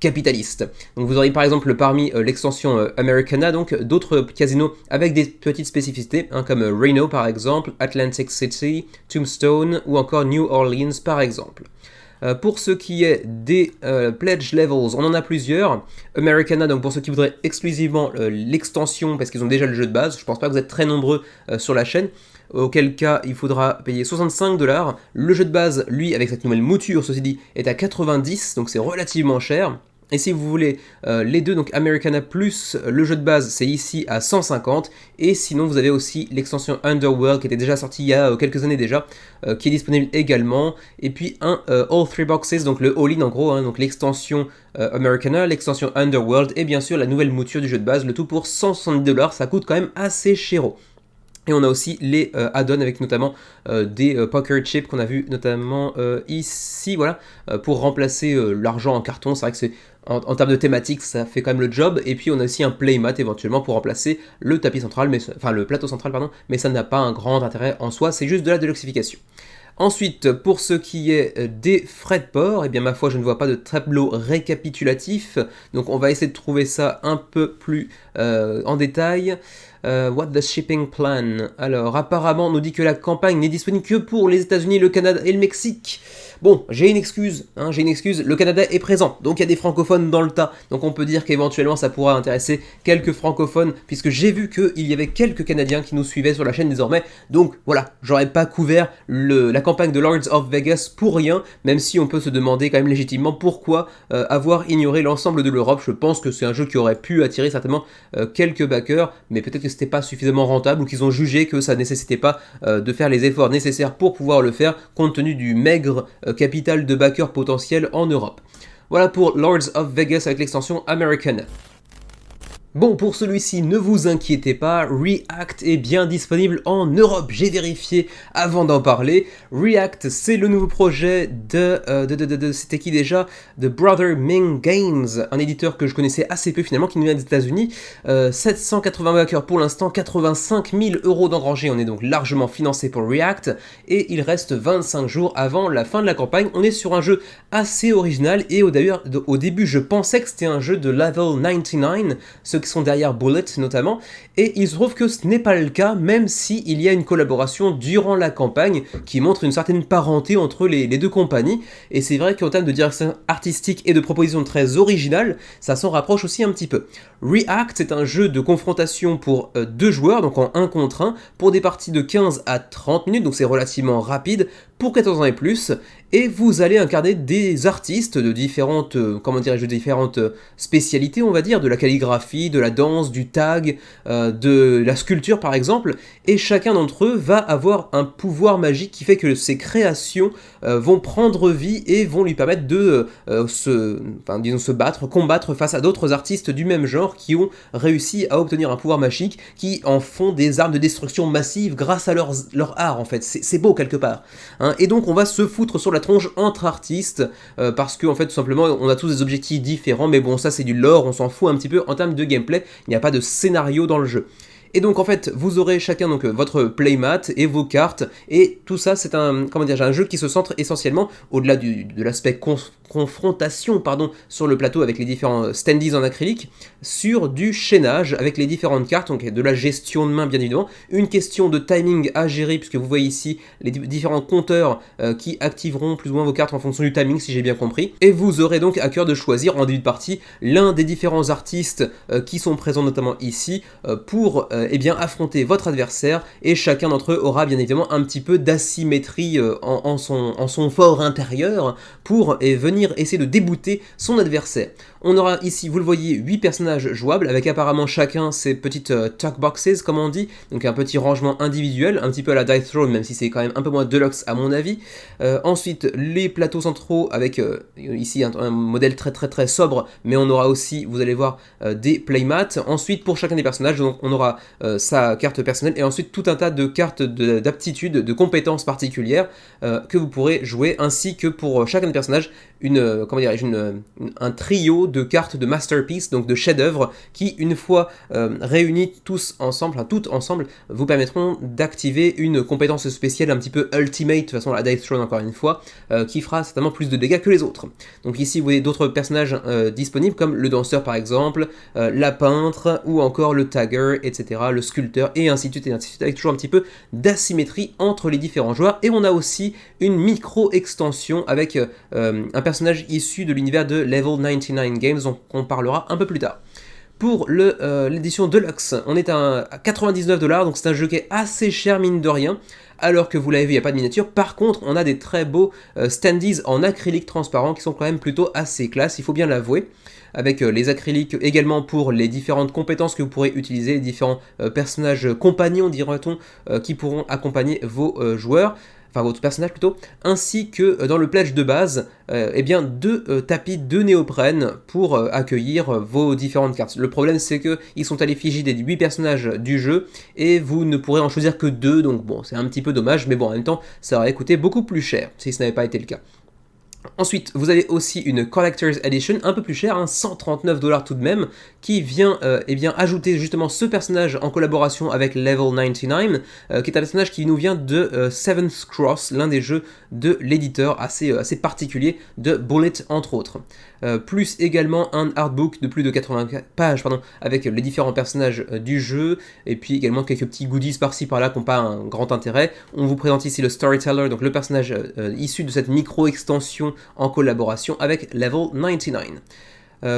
capitaliste. Donc vous aurez par exemple parmi l'extension Americana, donc d'autres casinos avec des petites spécificités, comme Reno par exemple, Atlantic City, Tombstone ou encore New Orleans par exemple. Pour ce qui est des pledge levels, on en a plusieurs. Americana, donc pour ceux qui voudraient exclusivement l'extension, parce qu'ils ont déjà le jeu de base, je pense pas que vous êtes très nombreux sur la chaîne, auquel cas il faudra payer 65$. Le jeu de base, lui, avec cette nouvelle mouture, ceci dit, est à 90$, donc c'est relativement cher. Et si vous voulez les deux, donc Americana plus le jeu de base, c'est ici à 150. Et sinon, vous avez aussi l'extension Underworld qui était déjà sortie il y a quelques années déjà, qui est disponible également. Et puis un All Three Boxes, donc le all-in en gros, donc l'extension Americana, l'extension Underworld et bien sûr la nouvelle mouture du jeu de base, le tout pour 170$. Ça coûte quand même assez chéro. Et on a aussi les add-ons avec notamment des poker chips qu'on a vu notamment ici, voilà, pour remplacer l'argent en carton. C'est vrai que c'est en termes de thématique, ça fait quand même le job. Et puis on a aussi un playmat éventuellement pour remplacer le tapis central, enfin le plateau central, pardon, mais ça n'a pas un grand intérêt en soi, c'est juste de la déluxification. Ensuite, pour ce qui est des frais de port, eh bien ma foi, je ne vois pas de tableau récapitulatif, donc on va essayer de trouver ça un peu plus en détail. What the shipping plan? Alors, apparemment, on nous dit que la campagne n'est disponible que pour les États-Unis, le Canada et le Mexique. Bon, j'ai une excuse, le Canada est présent, donc il y a des francophones dans le tas, donc on peut dire qu'éventuellement ça pourra intéresser quelques francophones, puisque j'ai vu qu'il y avait quelques Canadiens qui nous suivaient sur la chaîne désormais, donc voilà, j'aurais pas couvert la campagne de Lords of Vegas pour rien, même si on peut se demander quand même légitimement pourquoi avoir ignoré l'ensemble de l'Europe. Je pense que c'est un jeu qui aurait pu attirer certainement quelques backers, mais peut-être que c'était pas suffisamment rentable, ou qu'ils ont jugé que ça nécessitait pas de faire les efforts nécessaires pour pouvoir le faire, compte tenu du maigre capital de backers potentiels en Europe. Voilà pour Lords of Vegas avec l'extension Americana. Bon, pour celui-ci, ne vous inquiétez pas, React est bien disponible en Europe. J'ai vérifié avant d'en parler. React, c'est le nouveau projet c'était qui déjà? De Brother Ming Games, un éditeur que je connaissais assez peu finalement, qui nous vient des États-Unis. 780 backers pour l'instant, 85 000 euros d'engrangés. On est donc largement financé pour React. Et il reste 25 jours avant la fin de la campagne. On est sur un jeu assez original. Et d'ailleurs, au début, je pensais que c'était un jeu de Level 99, ceux qui sont derrière Bullet notamment, et il se trouve que ce n'est pas le cas, même s'il y a une collaboration durant la campagne qui montre une certaine parenté entre les deux compagnies, et c'est vrai qu'en termes de direction artistique et de propositions très originales, ça s'en rapproche aussi un petit peu. React, c'est un jeu de confrontation pour 2 joueurs, donc en 1 contre 1, pour des parties de 15 à 30 minutes, donc c'est relativement rapide, pour 14 ans et plus, et vous allez incarner des artistes de différentes, comment dirais-je, de différentes spécialités, on va dire, de la calligraphie, de la danse, du tag, de la sculpture par exemple, et chacun d'entre eux va avoir un pouvoir magique qui fait que ses créations vont prendre vie et vont lui permettre de se battre, combattre face à d'autres artistes du même genre qui ont réussi à obtenir un pouvoir magique, qui en font des armes de destruction massive grâce à leur art en fait. C'est beau quelque part. Hein. Et donc on va se foutre sur la tronche entre artistes parce que en fait tout simplement on a tous des objectifs différents, mais bon ça c'est du lore, on s'en fout un petit peu en termes de gameplay, il n'y a pas de scénario dans le jeu. Et donc en fait, vous aurez chacun donc votre playmat et vos cartes, et tout ça c'est un jeu qui se centre essentiellement au-delà de l'aspect confrontation sur le plateau avec les différents standees en acrylique, sur du chaînage avec les différentes cartes, donc de la gestion de main bien évidemment, une question de timing à gérer puisque vous voyez ici les différents compteurs qui activeront plus ou moins vos cartes en fonction du timing si j'ai bien compris, et vous aurez donc à cœur de choisir en début de partie l'un des différents artistes qui sont présents notamment ici pour affronter votre adversaire, et chacun d'entre eux aura bien évidemment un petit peu d'asymétrie en son fort intérieur pour venir essayer de débouter son adversaire. On aura ici, vous le voyez, 8 personnages jouables, avec apparemment chacun ses petites talk boxes, comme on dit, donc un petit rangement individuel, un petit peu à la Dice Throne, même si c'est quand même un peu moins deluxe à mon avis. Ensuite, les plateaux centraux, avec ici un modèle très sobre, mais on aura aussi, vous allez voir, des playmats. Ensuite, pour chacun des personnages, donc on aura sa carte personnelle, et ensuite tout un tas de cartes d'aptitude, de compétences particulières que vous pourrez jouer, ainsi que pour chacun des personnages, un trio de cartes de masterpiece, donc de chefs-d'œuvre, qui une fois réunis toutes ensemble, vous permettront d'activer une compétence spéciale un petit peu ultimate, de toute façon la Dice Throne encore une fois, qui fera certainement plus de dégâts que les autres. Donc ici vous voyez d'autres personnages disponibles, comme le danseur par exemple, la peintre, ou encore le tagger, etc., le sculpteur, et ainsi de suite, avec toujours un petit peu d'asymétrie entre les différents joueurs. Et on a aussi une micro-extension avec un personnage issu de l'univers de Level 99 Games, dont on parlera un peu plus tard. Pour l'édition Deluxe, on est à 99$, donc c'est un jeu qui est assez cher mine de rien, alors que vous l'avez vu, il n'y a pas de miniature. Par contre, on a des très beaux standees en acrylique transparent qui sont quand même plutôt assez classe, il faut bien l'avouer, avec les acryliques également pour les différentes compétences que vous pourrez utiliser, les différents personnages compagnons, dira-t-on, qui pourront accompagner vos joueurs, enfin votre personnage plutôt, ainsi que dans le pledge de base, deux tapis de néoprène pour accueillir vos différentes cartes. Le problème c'est que ils sont à l'effigie des 8 personnages du jeu, et vous ne pourrez en choisir que 2, donc bon, c'est un petit peu dommage, mais bon, en même temps, ça aurait coûté beaucoup plus cher si ce n'avait pas été le cas. Ensuite, vous avez aussi une Collector's Edition, un peu plus chère, 139$ tout de même, qui vient ajouter justement ce personnage en collaboration avec Level 99, qui est un personnage qui nous vient de Seventh Cross, l'un des jeux de l'éditeur assez particulier de Bullet entre autres. Plus également un artbook de plus de 80 pages, avec les différents personnages du jeu, et puis également quelques petits goodies par-ci par-là qui n'ont pas un grand intérêt. On vous présente ici le Storyteller, donc le personnage issu de cette micro-extension en collaboration avec Level 99.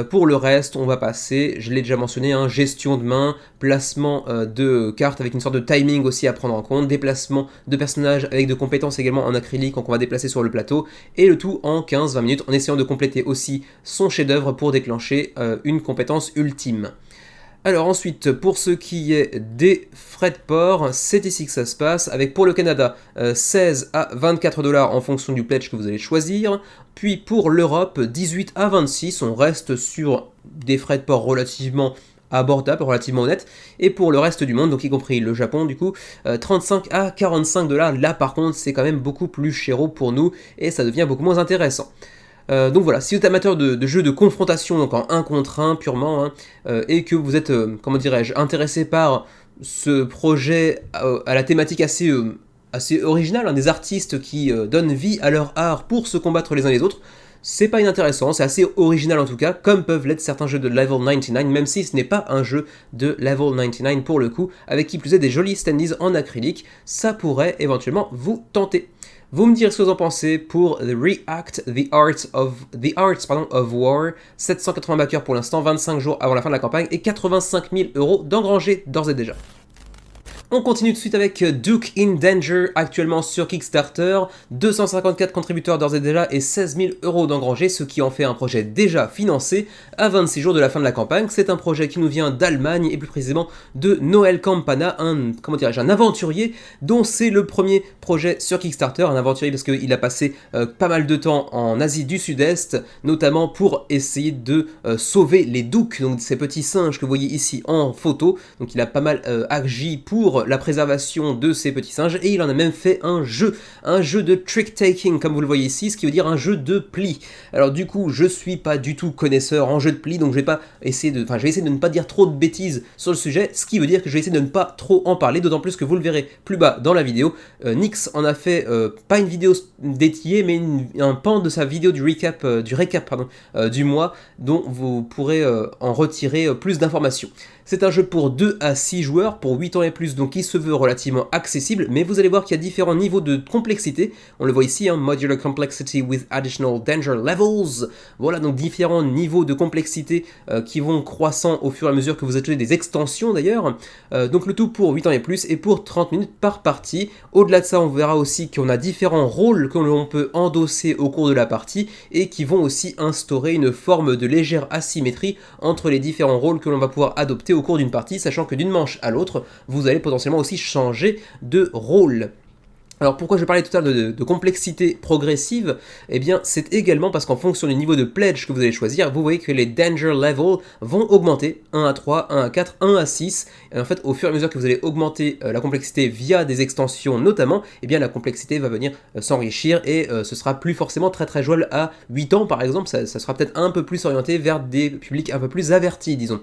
Pour le reste, on va passer, je l'ai déjà mentionné, gestion de main, placement de cartes avec une sorte de timing aussi à prendre en compte, déplacement de personnages avec de compétences également en acrylique qu'on va déplacer sur le plateau, et le tout en 15-20 minutes en essayant de compléter aussi son chef-d'œuvre pour déclencher une compétence ultime. Alors ensuite, pour ce qui est des frais de port, c'est ici que ça se passe, avec pour le Canada 16 à 24$ en fonction du pledge que vous allez choisir, puis pour l'Europe 18 à 26, on reste sur des frais de port relativement abordables, relativement honnêtes, et pour le reste du monde, donc y compris le Japon du coup, 35 à 45$, là par contre c'est quand même beaucoup plus chéro pour nous, et ça devient beaucoup moins intéressant. Donc voilà, si vous êtes amateur de jeux de confrontation, donc en 1 contre 1 purement, et que vous êtes, intéressé par ce projet à la thématique assez originale, des artistes qui donnent vie à leur art pour se combattre les uns les autres, c'est pas inintéressant, c'est assez original en tout cas, comme peuvent l'être certains jeux de Level 99, même si ce n'est pas un jeu de Level 99 pour le coup, avec qui plus est des jolis standees en acrylique, ça pourrait éventuellement vous tenter. Vous me direz ce que vous en pensez pour The React, The Arts of War, 780 backers pour l'instant, 25 jours avant la fin de la campagne et 85 000€ d'engrangés d'ores et déjà. On continue tout de suite avec Duke in Danger, actuellement sur Kickstarter, 254 contributeurs d'ores et déjà et 16 000 € d'engrangés, ce qui en fait un projet déjà financé à 26 jours de la fin de la campagne. C'est un projet qui nous vient d'Allemagne et plus précisément de Noël Campana, un aventurier dont c'est le premier projet sur Kickstarter, un aventurier parce qu'il a passé pas mal de temps en Asie du Sud-Est, notamment pour essayer de sauver les Dukes, donc ces petits singes que vous voyez ici en photo. Donc il a pas mal agi pour la préservation de ces petits singes et il en a même fait un jeu de trick-taking comme vous le voyez ici, ce qui veut dire un jeu de plis. Alors du coup je suis pas du tout connaisseur en jeu de plis, donc je vais essayer de ne pas dire trop de bêtises sur le sujet, ce qui veut dire que je vais essayer de ne pas trop en parler, d'autant plus que vous le verrez plus bas dans la vidéo. Nyx en a fait pas une vidéo dédiée mais un pan de sa vidéo du récap du mois, dont vous pourrez en retirer plus d'informations. C'est un jeu pour 2 à 6 joueurs, pour 8 ans et plus, donc il se veut relativement accessible, mais vous allez voir qu'il y a différents niveaux de complexité. On le voit ici, Modular Complexity with Additional Danger Levels. Voilà, donc différents niveaux de complexité qui vont croissant au fur et à mesure que vous ajoutez des extensions d'ailleurs. Donc le tout pour 8 ans et plus et pour 30 minutes par partie. Au-delà de ça, on verra aussi qu'on a différents rôles que l'on peut endosser au cours de la partie et qui vont aussi instaurer une forme de légère asymétrie entre les différents rôles que l'on va pouvoir adopter au cours d'une partie, sachant que d'une manche à l'autre, vous allez potentiellement aussi changer de rôle. Alors pourquoi je parlais tout à l'heure de complexité progressive? Eh bien c'est également parce qu'en fonction du niveau de pledge que vous allez choisir, vous voyez que les danger levels vont augmenter 1 à 3, 1 à 4, 1 à 6. Et en fait au fur et à mesure que vous allez augmenter la complexité via des extensions notamment, eh bien la complexité va venir s'enrichir et ce sera plus forcément très jouable à 8 ans par exemple, ça sera peut-être un peu plus orienté vers des publics un peu plus avertis disons.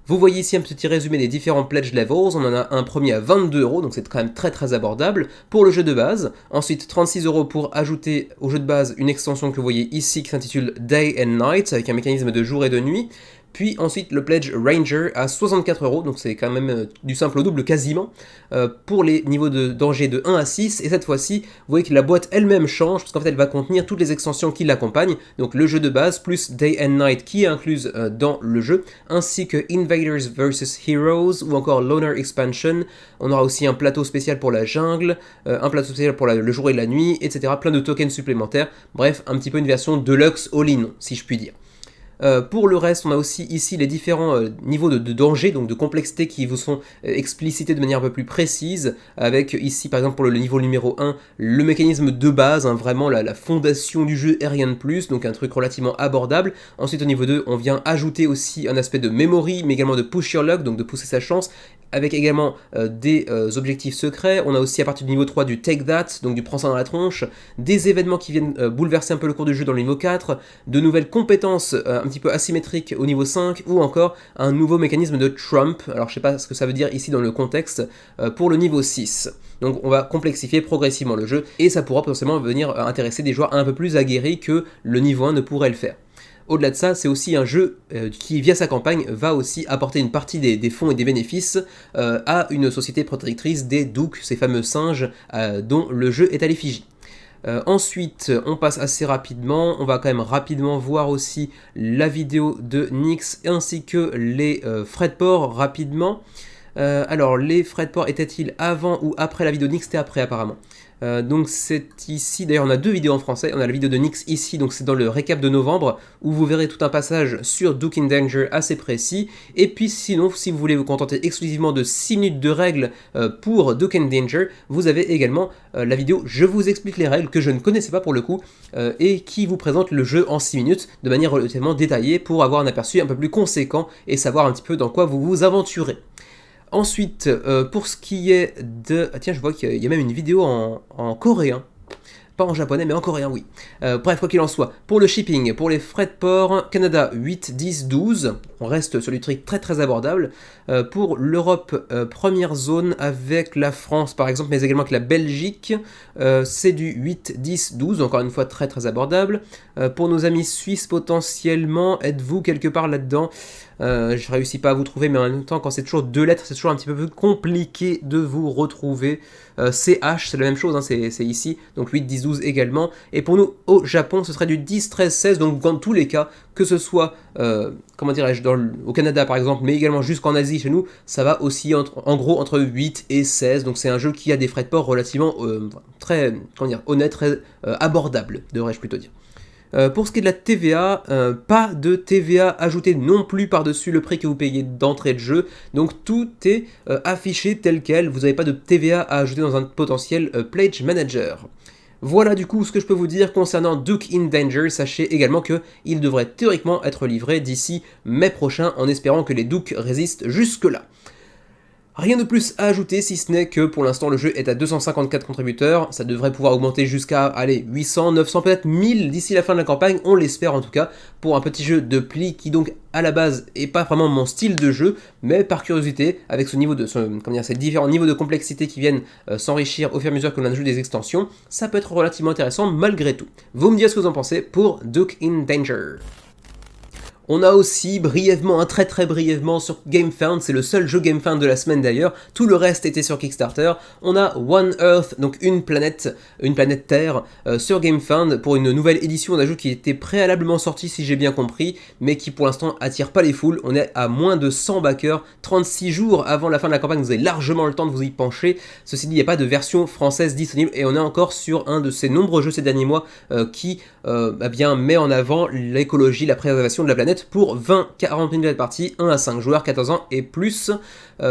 Vous voyez ici un petit résumé des différents pledge levels, on en a un premier à 22 €, donc c'est quand même très abordable pour le jeu de base. Ensuite 36 € pour ajouter au jeu de base une extension que vous voyez ici qui s'intitule Day and Night, avec un mécanisme de jour et de nuit. Puis ensuite le Pledge Ranger à 64 €, donc c'est quand même du simple au double quasiment, pour les niveaux de danger de 1 à 6, et cette fois-ci, vous voyez que la boîte elle-même change, parce qu'en fait elle va contenir toutes les extensions qui l'accompagnent, donc le jeu de base, plus Day and Night qui est incluse dans le jeu, ainsi que Invaders vs Heroes, ou encore Loner Expansion. On aura aussi un plateau spécial pour la jungle, un plateau spécial pour le jour et la nuit, etc. Plein de tokens supplémentaires, bref, un petit peu une version deluxe all-in, si je puis dire. Pour le reste, on a aussi ici les différents niveaux de danger, donc de complexité qui vous sont explicités de manière un peu plus précise, avec ici par exemple pour le niveau numéro 1, le mécanisme de base, vraiment la fondation du jeu et rien de plus, donc un truc relativement abordable. Ensuite au niveau 2, on vient ajouter aussi un aspect de memory, mais également de push your luck, donc de pousser sa chance, avec également des objectifs secrets. On a aussi à partir du niveau 3 du Take That, donc du prends ça dans la tronche, des événements qui viennent bouleverser un peu le cours du jeu dans le niveau 4, de nouvelles compétences un petit peu asymétriques au niveau 5, ou encore un nouveau mécanisme de Trump, alors je sais pas ce que ça veut dire ici dans le contexte, pour le niveau 6. Donc on va complexifier progressivement le jeu, et ça pourra potentiellement venir intéresser des joueurs un peu plus aguerris que le niveau 1 ne pourrait le faire. Au-delà de ça, c'est aussi un jeu qui, via sa campagne, va aussi apporter une partie des fonds et des bénéfices à une société protectrice des Dukes, ces fameux singes dont le jeu est à l'effigie. Ensuite, on passe assez rapidement, on va quand même rapidement voir aussi la vidéo de Nyx ainsi que les frais de port rapidement. Alors, les frais de port étaient-ils avant ou après la vidéo de Nyx? C'était après apparemment. Donc c'est ici, d'ailleurs on a 2 vidéos en français, on a la vidéo de Nyx ici, donc c'est dans le récap de novembre, où vous verrez tout un passage sur Duke in Danger assez précis, et puis sinon, si vous voulez vous contenter exclusivement de 6 minutes de règles pour Duke in Danger, vous avez également la vidéo Je vous explique les règles, que je ne connaissais pas pour le coup, et qui vous présente le jeu en 6 minutes, de manière relativement détaillée, pour avoir un aperçu un peu plus conséquent, et savoir un petit peu dans quoi vous vous aventurez. Ensuite, pour ce qui est de... Ah tiens, je vois qu'il y a même une vidéo en coréen. Pas en japonais, mais en coréen, oui. Bref, quoi qu'il en soit, pour le shipping, pour les frais de port, Canada 8, 10, 12, on reste sur du truc très abordable. Pour l'Europe, première zone avec la France, par exemple, mais également avec la Belgique, c'est du 8, 10, 12, encore une fois très abordable. Pour nos amis suisses, potentiellement, êtes-vous quelque part là-dedans? je réussis pas à vous trouver, mais en même temps, quand c'est toujours 2 lettres, c'est toujours un petit peu plus compliqué de vous retrouver. CH, c'est la même chose, hein, c'est ici, donc 8, 10, 12 également. Et pour nous, au Japon, ce serait du 10, 13, 16, donc dans tous les cas, que ce soit, comment dirais-je, au Canada par exemple, mais également jusqu'en Asie chez nous, ça va aussi en gros entre 8 et 16, donc c'est un jeu qui a des frais de port relativement très, comment dire, honnêtes, très abordables, devrais-je plutôt dire. Pour ce qui est de la TVA, pas de TVA ajoutée non plus par-dessus le prix que vous payez d'entrée de jeu, donc tout est affiché tel quel, vous n'avez pas de TVA à ajouter dans un potentiel Pledge Manager. Voilà du coup ce que je peux vous dire concernant Duke in Danger, sachez également qu'il devrait théoriquement être livré d'ici mai prochain en espérant que les Duke résistent jusque là. Rien de plus à ajouter si ce n'est que pour l'instant le jeu est à 254 contributeurs, ça devrait pouvoir augmenter jusqu'à 800, 900, peut-être 1000 d'ici la fin de la campagne, on l'espère en tout cas, pour un petit jeu de pli qui donc à la base est pas vraiment mon style de jeu, mais par curiosité, avec ces différents niveaux de complexité qui viennent s'enrichir au fur et à mesure que l'on ajoute des extensions, ça peut être relativement intéressant malgré tout. Vous me direz ce que vous en pensez pour Duke in Danger. On a aussi brièvement, très très brièvement sur GameFound, c'est le seul jeu GameFound de la semaine d'ailleurs, tout le reste était sur Kickstarter. On a One Earth, donc une planète Terre, sur GameFound pour une nouvelle édition d'un jeu qui était préalablement sorti si j'ai bien compris, mais qui pour l'instant attire pas les foules. On est à moins de 100 backers, 36 jours avant la fin de la campagne, vous avez largement le temps de vous y pencher. Ceci dit, il n'y a pas de version française disponible et on est encore sur un de ces nombreux jeux ces derniers mois qui met en avant l'écologie, la préservation de la planète pour 20-40 minutes de partie, 1 à 5 joueurs, 14 ans et plus.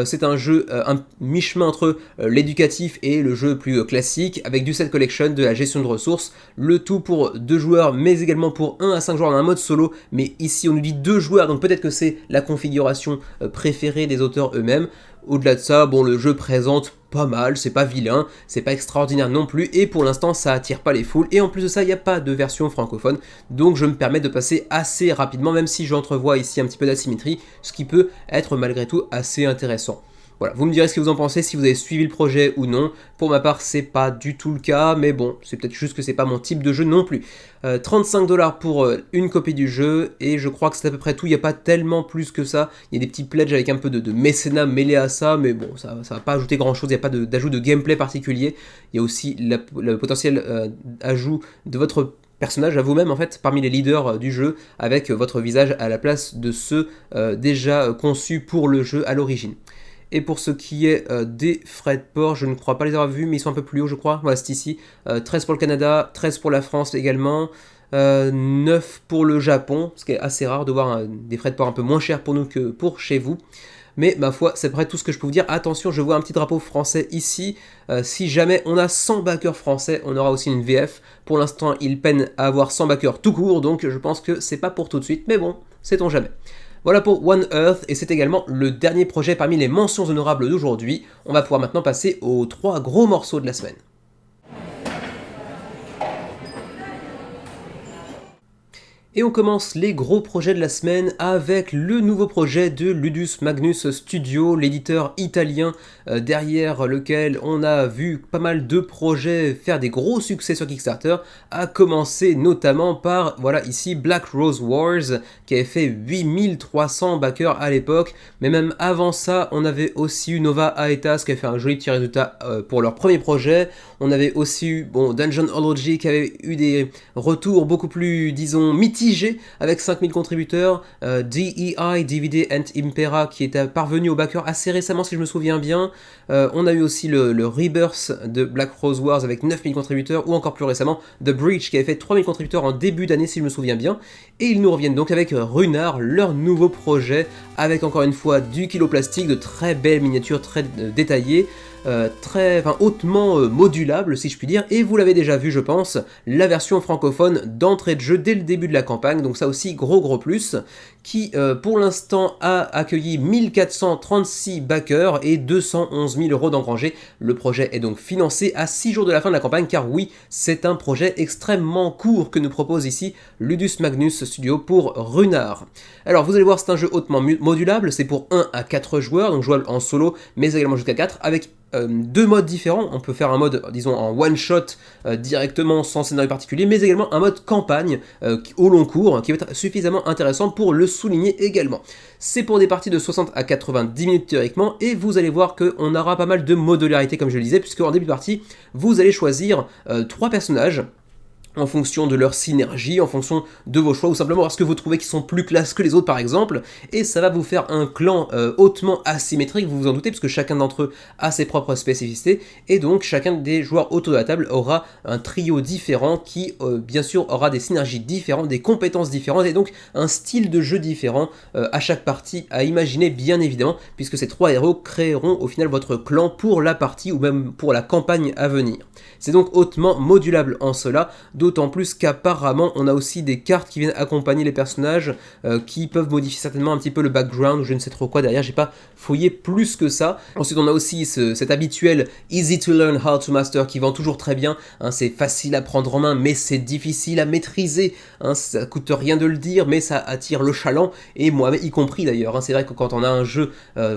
C'est un jeu un mi-chemin entre l'éducatif et le jeu plus classique, avec du set collection, de la gestion de ressources, le tout pour 2 joueurs, mais également pour 1 à 5 joueurs dans un mode solo, mais ici on nous dit 2 joueurs, donc peut-être que c'est la configuration préférée des auteurs eux-mêmes. Au-delà de ça, bon, le jeu présente pas mal, c'est pas vilain, c'est pas extraordinaire non plus, et pour l'instant ça attire pas les foules, et en plus de ça, il n'y a pas de version francophone, donc je me permets de passer assez rapidement, même si j'entrevois ici un petit peu d'asymétrie, ce qui peut être malgré tout assez intéressant. Voilà, vous me direz ce que vous en pensez, si vous avez suivi le projet ou non. Pour ma part, c'est pas du tout le cas, mais bon, c'est peut-être juste que c'est pas mon type de jeu non plus. 35$ pour une copie du jeu, et je crois que c'est à peu près tout, il n'y a pas tellement plus que ça. Il y a des petits pledges avec un peu de mécénat mêlé à ça, mais bon, ça va pas ajouter grand chose, il n'y a pas d'ajout de gameplay particulier. Il y a aussi le potentiel ajout de votre personnage à vous-même en fait, parmi les leaders du jeu, avec votre visage à la place de ceux déjà conçus pour le jeu à l'origine. Et pour ce qui est des frais de port, je ne crois pas les avoir vus, mais ils sont un peu plus hauts, je crois. Voilà, c'est ici. 13 pour le Canada, 13 pour la France également, 9 pour le Japon, ce qui est assez rare de voir des frais de port un peu moins chers pour nous que pour chez vous. Mais ma foi, c'est à peu près tout ce que je peux vous dire. Attention, je vois un petit drapeau français ici. Si jamais on a 100 backers français, on aura aussi une VF. Pour l'instant, il peine à avoir 100 backers tout court, donc je pense que c'est pas pour tout de suite. Mais bon, sait-on jamais. Voilà pour One Earth, et c'est également le dernier projet parmi les mentions honorables d'aujourd'hui. On va pouvoir maintenant passer aux 3 gros morceaux de la semaine. Et on commence les gros projets de la semaine avec le nouveau projet de Ludus Magnus Studio, l'éditeur italien derrière lequel on a vu pas mal de projets faire des gros succès sur Kickstarter, à commencer notamment par, voilà ici, Black Rose Wars, qui avait fait 8300 backers à l'époque, mais même avant ça, on avait aussi eu Nova Aetas qui avait fait un joli petit résultat pour leur premier projet. On avait aussi eu Dungeon Ology qui avait eu des retours beaucoup plus, disons, mitigés avec 5000 contributeurs. DEI, DVD and Impera qui est parvenu au backer assez récemment si je me souviens bien. On a eu aussi le Rebirth de Black Rose Wars avec 9000 contributeurs, ou encore plus récemment The Breach qui avait fait 3000 contributeurs en début d'année si je me souviens bien. Et ils nous reviennent donc avec Runar, leur nouveau projet, avec encore une fois du kilo plastique, de très belles miniatures très détaillées. Hautement modulable si je puis dire, et vous l'avez déjà vu je pense, la version francophone d'entrée de jeu dès le début de la campagne, donc ça aussi gros plus, qui pour l'instant a accueilli 1436 backers et 211 000 € d'engrangés. Le projet est donc financé à 6 jours de la fin de la campagne, car oui, c'est un projet extrêmement court que nous propose ici Ludus Magnus Studio pour Runar. Alors vous allez voir, c'est un jeu hautement modulable, c'est pour 1 à 4 joueurs, donc jouable en solo, mais également jusqu'à 4, avec deux modes différents. On peut faire un mode, disons, en one-shot directement sans scénario particulier, mais également un mode campagne au long cours qui va être suffisamment intéressant pour le souligner également. C'est pour des parties de 60 à 90 minutes théoriquement, et vous allez voir qu'on aura pas mal de modularité comme je le disais, puisque en début de partie, vous allez choisir 3 personnages en fonction de leur synergie, en fonction de vos choix, ou simplement parce que vous trouvez qu'ils sont plus classe que les autres par exemple, et ça va vous faire un clan hautement asymétrique, vous vous en doutez, parce que chacun d'entre eux a ses propres spécificités, et donc chacun des joueurs autour de la table aura un trio différent qui bien sûr aura des synergies différentes, des compétences différentes, et donc un style de jeu différent à chaque partie à imaginer bien évidemment, puisque ces 3 héros créeront au final votre clan pour la partie ou même pour la campagne à venir. C'est donc hautement modulable en cela, d'autant plus qu'apparemment on a aussi des cartes qui viennent accompagner les personnages qui peuvent modifier certainement un petit peu le background ou je ne sais trop quoi derrière, j'ai pas fouillé plus que ça. Ensuite on a aussi cet habituel easy to learn, hard to master qui vend toujours très bien, hein, c'est facile à prendre en main mais c'est difficile à maîtriser, hein, ça coûte rien de le dire mais ça attire le chaland et moi y compris d'ailleurs, hein. C'est vrai que quand on a un jeu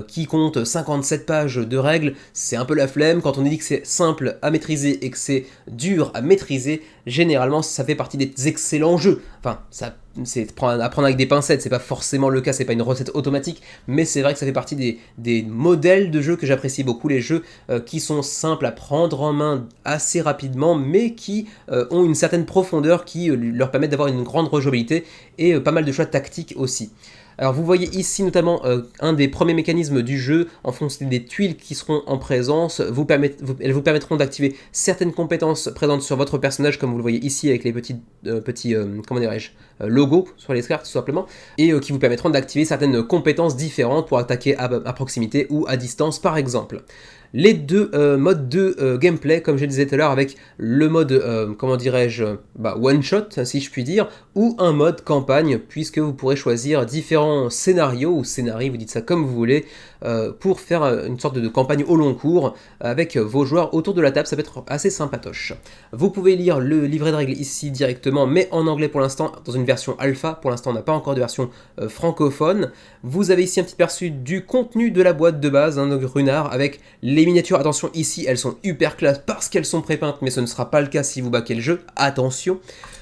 qui compte 57 pages de règles, c'est un peu la flemme, quand on dit que c'est simple à maîtriser et que c'est dur à maîtriser, généralement ça fait partie des excellents jeux. Enfin, ça, c'est à prendre avec des pincettes, c'est pas forcément le cas, c'est pas une recette automatique, mais c'est vrai que ça fait partie des modèles de jeux que j'apprécie beaucoup, les jeux qui sont simples à prendre en main assez rapidement, mais qui ont une certaine profondeur qui leur permettent d'avoir une grande rejouabilité et pas mal de choix tactiques aussi. Alors vous voyez ici notamment un des premiers mécanismes du jeu, en fonction des tuiles qui seront en présence, elles vous permettront d'activer certaines compétences présentes sur votre personnage, comme vous le voyez ici avec les petits comment dirais-je, logos sur les cartes tout simplement, et qui vous permettront d'activer certaines compétences différentes pour attaquer à proximité ou à distance par exemple. Les deux modes de gameplay, comme je disais tout à l'heure, avec le mode, comment dirais-je, one-shot, si je puis dire, ou un mode campagne, puisque vous pourrez choisir différents scénarios, ou scénarii, vous dites ça comme vous voulez, pour faire une sorte de campagne au long cours, avec vos joueurs autour de la table, ça peut être assez sympatoche. Vous pouvez lire le livret de règles ici directement, mais en anglais pour l'instant, dans une version alpha, pour l'instant on n'a pas encore de version francophone. Vous avez ici un petit perçu du contenu de la boîte de base, donc Runard, avec les miniatures, attention ici elles sont hyper classe parce qu'elles sont prépeintes, mais ce ne sera pas le cas si vous baquez le jeu, attention.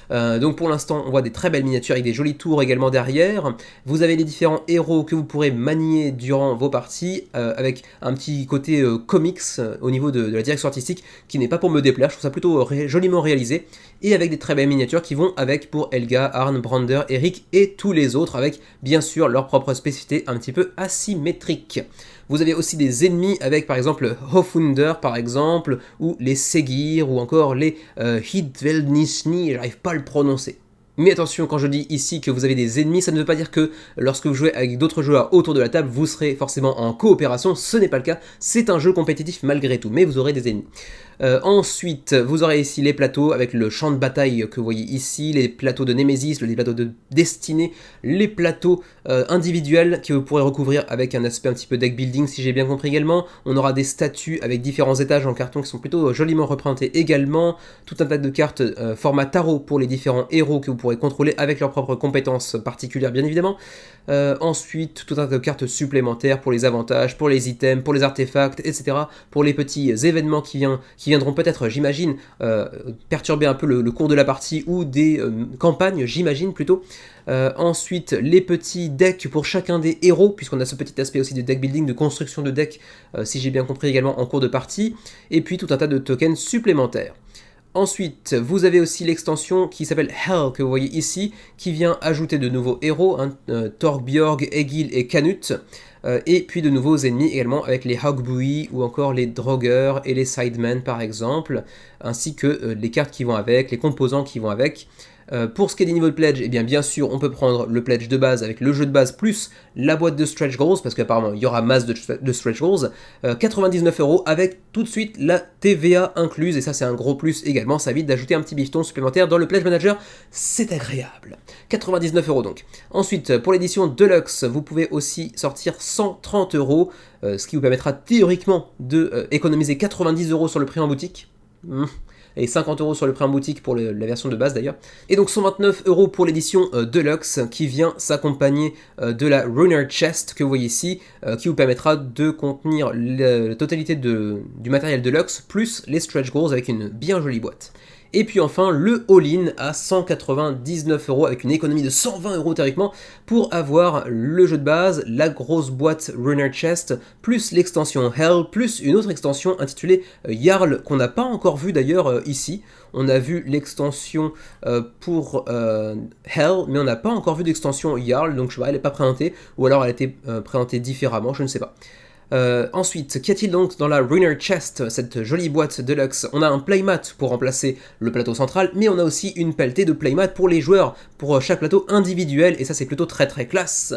Donc pour l'instant on voit des très belles miniatures avec des jolis tours également derrière. Vous avez les différents héros que vous pourrez manier durant vos parties avec un petit côté comics au niveau de la direction artistique qui n'est pas pour me déplaire, je trouve ça plutôt joliment réalisé, et avec des très belles miniatures qui vont avec pour Helga, Arn, Brander, Eric et tous les autres avec bien sûr leur propre spécificité un petit peu asymétrique. Vous avez aussi des ennemis avec par exemple Hofunder par exemple, ou les Segir, ou encore les Hidvelnishni, j'arrive pas à le prononcer. Mais attention, quand je dis ici que vous avez des ennemis, ça ne veut pas dire que lorsque vous jouez avec d'autres joueurs autour de la table, vous serez forcément en coopération, ce n'est pas le cas, c'est un jeu compétitif malgré tout, mais vous aurez des ennemis. Ensuite, vous aurez ici les plateaux avec le champ de bataille que vous voyez ici, les plateaux de Némésis, les plateaux de Destinée, les plateaux individuels que vous pourrez recouvrir avec un aspect un petit peu deck building si j'ai bien compris également. On aura des statues avec différents étages en carton qui sont plutôt joliment représentés également, tout un tas de cartes format tarot pour les différents héros que vous pourrez contrôler avec leurs propres compétences particulières bien évidemment. Ensuite, tout un tas de cartes supplémentaires pour les avantages, pour les items, pour les artefacts, etc. Pour les petits événements qui viendront peut-être, j'imagine, perturber un peu le cours de la partie ou des campagnes, j'imagine plutôt. Ensuite, les petits decks pour chacun des héros, puisqu'on a ce petit aspect aussi de deck building, de construction de deck, si j'ai bien compris également en cours de partie. Et puis tout un tas de tokens supplémentaires. Ensuite, vous avez aussi l'extension qui s'appelle Hell, que vous voyez ici, qui vient ajouter de nouveaux héros, hein, Torbjorg, Egil et Canute, et puis de nouveaux ennemis également avec les Hogbui ou encore les Draugr et les Sidemen par exemple, ainsi que les cartes qui vont avec, les composants qui vont avec. Pour ce qui est des niveaux de pledge, eh bien sûr on peut prendre le pledge de base avec le jeu de base plus la boîte de stretch goals, parce qu'apparemment il y aura masse de stretch goals, 99€ avec tout de suite la TVA incluse, et ça c'est un gros plus également, ça évite d'ajouter un petit bifton supplémentaire dans le pledge manager, c'est agréable. 99€ donc. Ensuite, pour l'édition Deluxe, vous pouvez aussi sortir 130€, ce qui vous permettra théoriquement de économiser 90€ sur le prix en boutique. et 50 € sur le prix en boutique pour la version de base d'ailleurs. Et donc 129 € pour l'édition Deluxe qui vient s'accompagner de la Runner Chest que vous voyez ici, qui vous permettra de contenir la totalité du matériel Deluxe, plus les stretch goals avec une bien jolie boîte. Et puis enfin le all-in à 199 € avec une économie de 120 € théoriquement pour avoir le jeu de base, la grosse boîte Runner Chest, plus l'extension Hell, plus une autre extension intitulée Jarl qu'on n'a pas encore vu d'ailleurs ici. On a vu l'extension pour Hell, mais on n'a pas encore vu d'extension Jarl, donc je sais pas, elle n'est pas présentée, ou alors elle a été présentée différemment, je ne sais pas. Ensuite, qu'y a-t-il donc dans la Runner Chest, cette jolie boîte Deluxe? On a un playmat pour remplacer le plateau central, mais on a aussi une pelletée de playmat pour les joueurs, pour chaque plateau individuel, et ça c'est plutôt très très classe.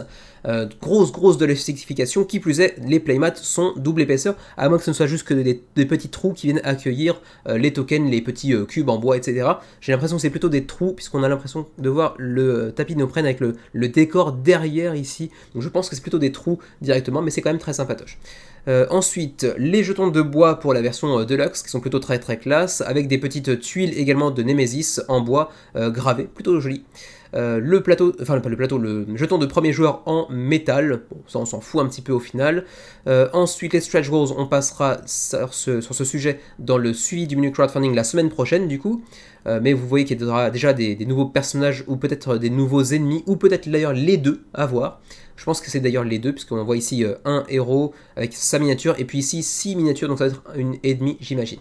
Grosse diversification, qui plus est, les playmats sont double épaisseur, à moins que ce ne soit juste que des petits trous qui viennent accueillir les tokens, les petits cubes en bois, etc. J'ai l'impression que c'est plutôt des trous, puisqu'on a l'impression de voir le tapis de néoprène avec le décor derrière ici, donc je pense que c'est plutôt des trous directement, mais c'est quand même très sympatoche. Ensuite, les jetons de bois pour la version Deluxe, qui sont plutôt très très classe, avec des petites tuiles également de Nemesis en bois gravées, plutôt joli. Le jeton de premier joueur en métal, bon, ça on s'en fout un petit peu au final. Ensuite les stretch goals, on passera sur ce sujet dans le suivi du menu crowdfunding la semaine prochaine du coup. Mais vous voyez qu'il y aura déjà des nouveaux personnages ou peut-être des nouveaux ennemis, ou peut-être d'ailleurs les deux à voir. Je pense que c'est d'ailleurs les deux, puisqu'on voit ici un héros avec sa miniature, et puis ici 6 miniatures, donc ça va être une et demie j'imagine.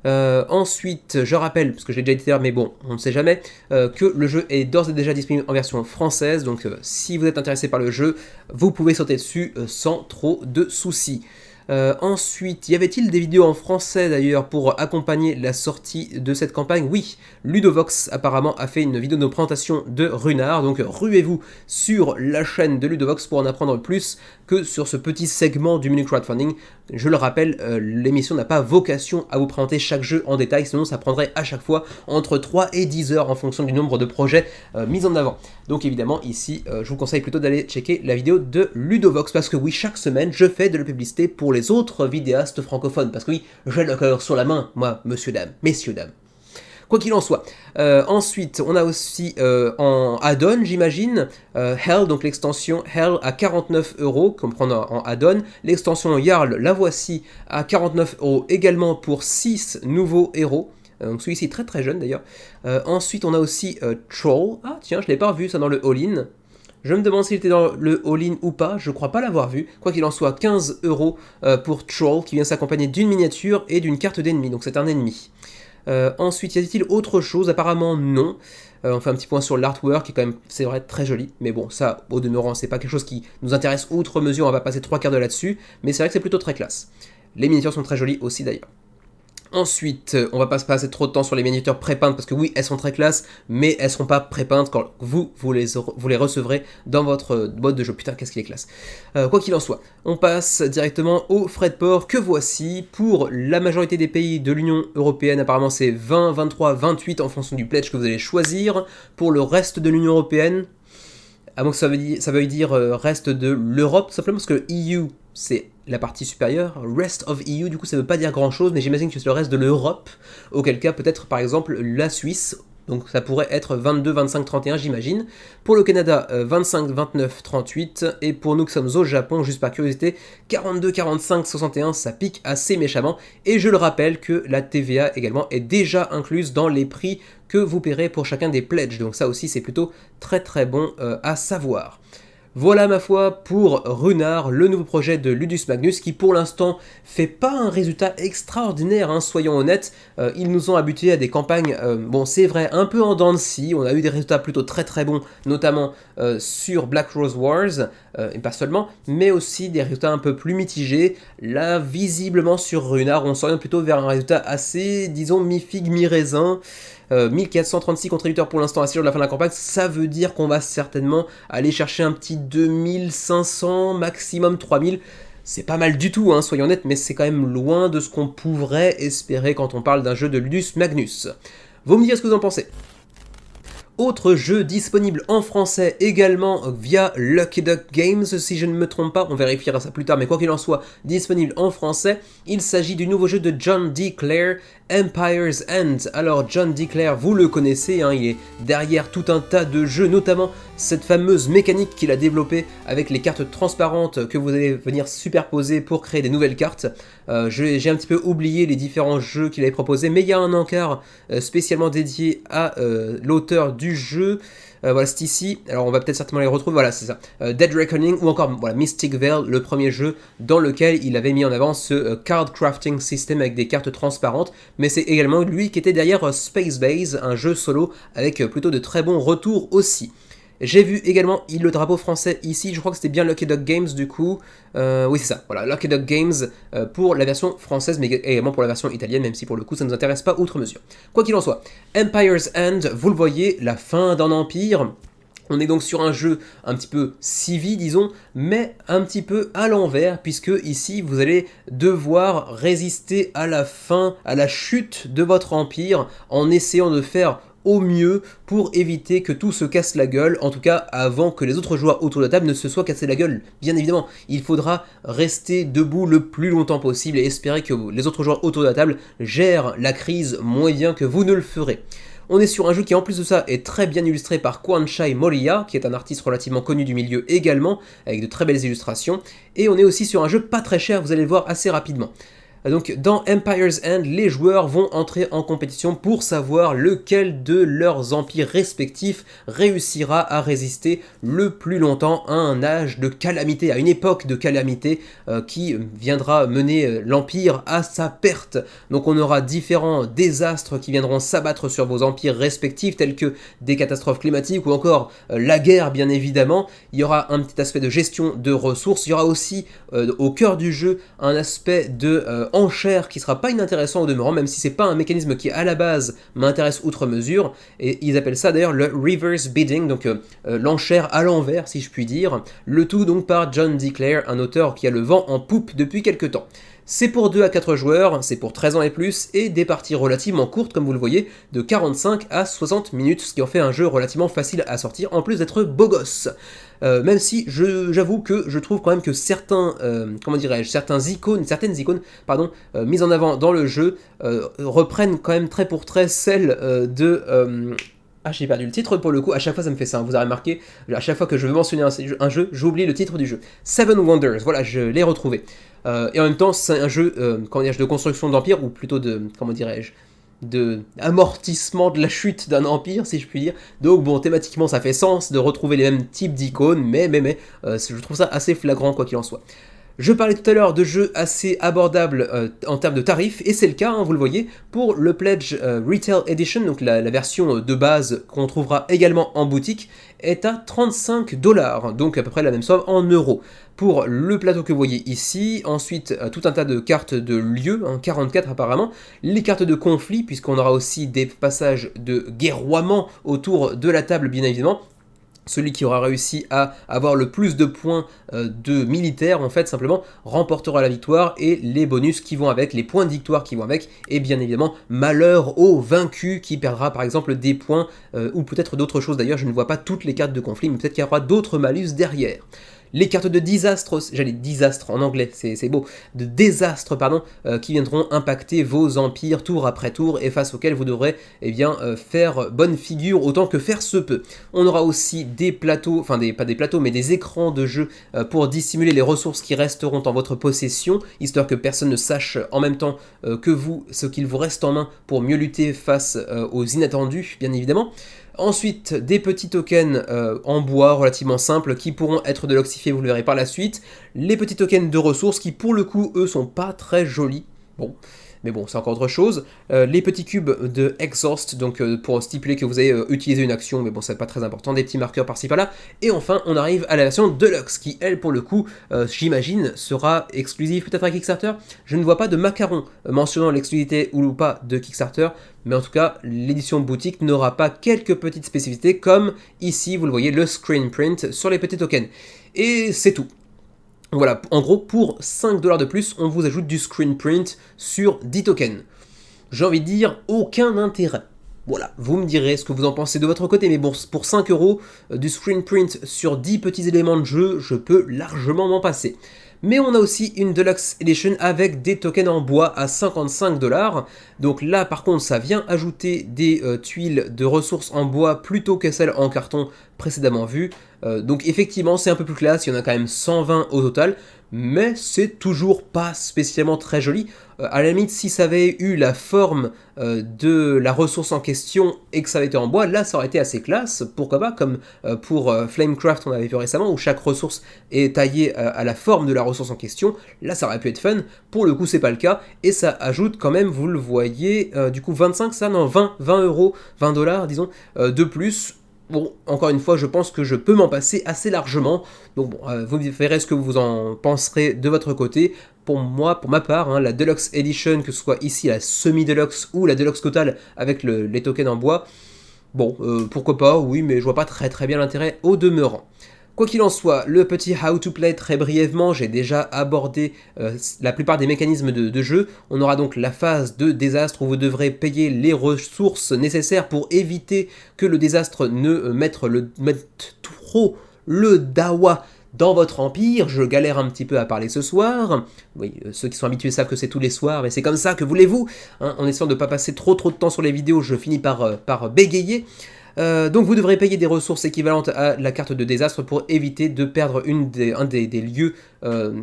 Ensuite, je rappelle, parce que je l'ai déjà dit hier, mais bon, on ne sait jamais, que le jeu est d'ores et déjà disponible en version française, donc si vous êtes intéressé par le jeu, vous pouvez sauter dessus sans trop de soucis. Ensuite, y avait-il des vidéos en français d'ailleurs pour accompagner la sortie de cette campagne? Oui, Ludovox apparemment a fait une vidéo de présentation de Runar, donc ruez-vous sur la chaîne de Ludovox pour en apprendre plus que sur ce petit segment du menu crowdfunding. Je le rappelle, l'émission n'a pas vocation à vous présenter chaque jeu en détail, sinon ça prendrait à chaque fois entre 3 et 10 heures en fonction du nombre de projets mis en avant. Donc évidemment ici, je vous conseille plutôt d'aller checker la vidéo de Ludovox, parce que oui, chaque semaine, je fais de la publicité pour les autres vidéastes francophones, parce que oui, j'ai le cœur sur la main, moi, messieurs, dames. Quoi qu'il en soit. Ensuite, on a aussi en add-on, j'imagine, Hell, donc l'extension Hell à 49 €, qu'on prend en add-on. L'extension Jarl, la voici à 49 € également pour 6 nouveaux héros. Donc celui-ci est très très jeune d'ailleurs. Ensuite, on a aussi Troll. Ah tiens, je ne l'ai pas vu ça dans le all-in. Je me demande s'il était dans le all-in ou pas, je crois pas l'avoir vu. Quoi qu'il en soit, 15 € pour Troll, qui vient s'accompagner d'une miniature et d'une carte d'ennemi, donc c'est un ennemi. Ensuite, y a-t-il autre chose? Apparemment non. On fait un petit point sur l'artwork qui est quand même, c'est vrai, très joli. Mais bon, ça, au demeurant, c'est pas quelque chose qui nous intéresse outre mesure, on va passer 3 quarts d'heure là-dessus. Mais c'est vrai que c'est plutôt très classe. Les miniatures sont très jolies aussi d'ailleurs. Ensuite, on va pas se passer trop de temps sur les miniatures pré-peintes parce que oui, elles sont très classes, mais elles seront pas pré-peintes quand vous les recevrez dans votre boîte de jeu. Putain, qu'est-ce qu'il est classe. Quoi qu'il en soit, on passe directement aux frais de port que voici. Pour la majorité des pays de l'Union Européenne, apparemment c'est 20, 23, 28 en fonction du pledge que vous allez choisir. Pour le reste de l'Union Européenne, à moins que ça veuille dire reste de l'Europe, simplement parce que EU, c'est la partie supérieure, Rest of EU, du coup ça veut pas dire grand chose, mais j'imagine que c'est le reste de l'Europe, auquel cas peut-être par exemple la Suisse, donc ça pourrait être 22, 25, 31 j'imagine. Pour le Canada, 25, 29, 38, et pour nous qui sommes au Japon, juste par curiosité, 42, 45, 61, ça pique assez méchamment, et je le rappelle que la TVA également est déjà incluse dans les prix que vous paierez pour chacun des pledges, donc ça aussi c'est plutôt très très bon à savoir. Voilà ma foi pour Runar, le nouveau projet de Ludus Magnus qui pour l'instant fait pas un résultat extraordinaire, hein, soyons honnêtes. Ils nous ont habitués à des campagnes, bon c'est vrai, un peu en dents de scie, on a eu des résultats plutôt très très bons, notamment sur Black Rose Wars, et pas seulement, mais aussi des résultats un peu plus mitigés. Là, visiblement sur Runar, on s'oriente plutôt vers un résultat assez, disons, mi-figue, mi-raisin. 1436 contributeurs pour l'instant à 6 jours de la fin de la campagne, ça veut dire qu'on va certainement aller chercher un petit 2500, maximum 3000. C'est pas mal du tout, hein, soyons honnêtes, mais c'est quand même loin de ce qu'on pourrait espérer quand on parle d'un jeu de Ludus Magnus. Vous me direz ce que vous en pensez. Autre jeu disponible en français également via Lucky Duck Games, si je ne me trompe pas, on vérifiera ça plus tard, mais quoi qu'il en soit, disponible en français, il s'agit du nouveau jeu de John D. Clare, Empire's End. Alors John Declare, vous le connaissez, hein, il est derrière tout un tas de jeux, notamment cette fameuse mécanique qu'il a développée avec les cartes transparentes que vous allez venir superposer pour créer des nouvelles cartes. J'ai un petit peu oublié les différents jeux qu'il avait proposés, mais il y a un encart spécialement dédié à l'auteur du jeu. Voilà, c'est ici. Alors on va peut-être certainement les retrouver. Voilà, c'est ça. Dead Reckoning ou encore voilà, Mystic Veil, le premier jeu dans lequel il avait mis en avant ce card crafting system avec des cartes transparentes. Mais c'est également lui qui était derrière Space Base, un jeu solo avec plutôt de très bons retours aussi. J'ai vu également le drapeau français ici, je crois que c'était bien Lucky Dog Games du coup. Oui c'est ça, voilà, Lucky Dog Games pour la version française mais également pour la version italienne, même si pour le coup ça ne nous intéresse pas outre mesure. Quoi qu'il en soit, Empire's End, vous le voyez, la fin d'un empire. On est donc sur un jeu un petit peu civi, disons, mais un petit peu à l'envers, puisque ici vous allez devoir résister à la fin, à la chute de votre empire, en essayant de faire au mieux pour éviter que tout se casse la gueule, en tout cas avant que les autres joueurs autour de la table ne se soient cassés la gueule. Bien évidemment, il faudra rester debout le plus longtemps possible et espérer que les autres joueurs autour de la table gèrent la crise moins bien que vous ne le ferez. On est sur un jeu qui en plus de ça est très bien illustré par Kwanchai Moriya, qui est un artiste relativement connu du milieu également, avec de très belles illustrations, et on est aussi sur un jeu pas très cher, vous allez le voir assez rapidement. Donc dans Empire's End, les joueurs vont entrer en compétition pour savoir lequel de leurs empires respectifs réussira à résister le plus longtemps à un âge de calamité, à une époque de calamité qui viendra mener l'empire à sa perte. Donc on aura différents désastres qui viendront s'abattre sur vos empires respectifs, tels que des catastrophes climatiques ou encore la guerre bien évidemment. Il y aura un petit aspect de gestion de ressources, il y aura aussi au cœur du jeu un aspect de enchère qui sera pas inintéressant au demeurant, même si c'est pas un mécanisme qui à la base m'intéresse outre mesure, et ils appellent ça d'ailleurs le reverse bidding, donc l'enchère à l'envers si je puis dire, le tout donc par John Declare, un auteur qui a le vent en poupe depuis quelques temps. C'est pour 2 à 4 joueurs, c'est pour 13 ans et plus, et des parties relativement courtes, comme vous le voyez, de 45 à 60 minutes, ce qui en fait un jeu relativement facile à sortir, en plus d'être beau gosse. Même si j'avoue que je trouve quand même que certaines icônes, mises en avant dans le jeu, reprennent quand même trait pour trait celles Ah, j'ai perdu le titre pour le coup, à chaque fois ça me fait ça, hein. Vous avez remarqué, à chaque fois que je veux mentionner un jeu, j'oublie le titre du jeu. Seven Wonders, voilà, je l'ai retrouvé. Et en même temps, c'est un jeu de construction d'empire, ou plutôt de amortissement de la chute d'un empire, si je puis dire. Donc bon, thématiquement, ça fait sens de retrouver les mêmes types d'icônes, mais je trouve ça assez flagrant, quoi qu'il en soit. Je parlais tout à l'heure de jeux assez abordables en termes de tarifs, et c'est le cas, hein, vous le voyez, pour le Pledge Retail Edition, donc la version de base qu'on trouvera également en boutique, est à 35$, donc à peu près la même somme en euros. Pour le plateau que vous voyez ici, ensuite tout un tas de cartes de lieux, hein, 44 apparemment, les cartes de conflit, puisqu'on aura aussi des passages de guerroiement autour de la table bien évidemment. Celui qui aura réussi à avoir le plus de points de militaires, en fait, simplement, remportera la victoire et les bonus qui vont avec, les points de victoire qui vont avec, et bien évidemment, malheur au vaincu qui perdra par exemple des points, ou peut-être d'autres choses d'ailleurs, je ne vois pas toutes les cartes de conflit, mais peut-être qu'il y aura d'autres malus derrière. Les cartes de désastre, en anglais, c'est beau, de désastre, pardon, qui viendront impacter vos empires tour après tour et face auxquels vous devrez faire bonne figure autant que faire se peut. On aura aussi des plateaux, pas des plateaux, mais des écrans de jeu pour dissimuler les ressources qui resteront en votre possession, histoire que personne ne sache en même temps que vous ce qu'il vous reste en main pour mieux lutter face aux inattendus, bien évidemment. Ensuite, des petits tokens en bois relativement simples qui pourront être déloxifiés, vous le verrez par la suite. Les petits tokens de ressources qui, pour le coup, eux, sont pas très jolis. Bon, mais bon, c'est encore autre chose. Les petits cubes de exhaust, donc pour stipuler que vous avez utilisé une action, mais bon, c'est pas très important, des petits marqueurs par-ci par-là. Et enfin, on arrive à la version Deluxe, qui, elle, pour le coup, j'imagine, sera exclusive peut-être à Kickstarter. Je ne vois pas de macaron mentionnant l'exclusivité ou pas de Kickstarter, mais en tout cas, l'édition boutique n'aura pas quelques petites spécificités, comme ici, vous le voyez, le screen print sur les petits tokens. Et c'est tout. Voilà, en gros, pour 5$ de plus, on vous ajoute du screen print sur 10 tokens. J'ai envie de dire, aucun intérêt. Voilà, vous me direz ce que vous en pensez de votre côté, mais bon, pour 5€ du screen print sur 10 petits éléments de jeu, je peux largement m'en passer. Mais on a aussi une Deluxe Edition avec des tokens en bois à 55$. Donc là par contre ça vient ajouter des tuiles de ressources en bois plutôt que celles en carton précédemment vues. Donc effectivement c'est un peu plus classe, il y en a quand même 120 au total, mais c'est toujours pas spécialement très joli. À la limite, si ça avait eu la forme de la ressource en question et que ça avait été en bois, là ça aurait été assez classe, pourquoi pas, comme pour Flamecraft on avait vu récemment, où chaque ressource est taillée à la forme de la ressource en question. Là ça aurait pu être fun, pour le coup c'est pas le cas, et ça ajoute quand même, vous le voyez, du coup 25 ça, non 20 euros, 20$ disons, de plus. Bon, encore une fois, je pense que je peux m'en passer assez largement. Donc bon, vous verrez ce que vous en penserez de votre côté. Pour moi, pour ma part, hein, la Deluxe Edition, que ce soit ici la Semi-Deluxe ou la Deluxe Total avec les tokens en bois, bon, pourquoi pas, oui, mais je vois pas très bien l'intérêt au demeurant. Quoi qu'il en soit, le petit how to play très brièvement, j'ai déjà abordé la plupart des mécanismes de jeu. On aura donc la phase de désastre où vous devrez payer les ressources nécessaires pour éviter que le désastre ne mette trop le dawa dans votre empire. Je galère un petit peu à parler ce soir. Oui, ceux qui sont habitués savent que c'est tous les soirs, mais c'est comme ça, que voulez-vous, hein, en essayant de ne pas passer trop de temps sur les vidéos, je finis par bégayer. Donc vous devrez payer des ressources équivalentes à la carte de désastre pour éviter de perdre un des lieux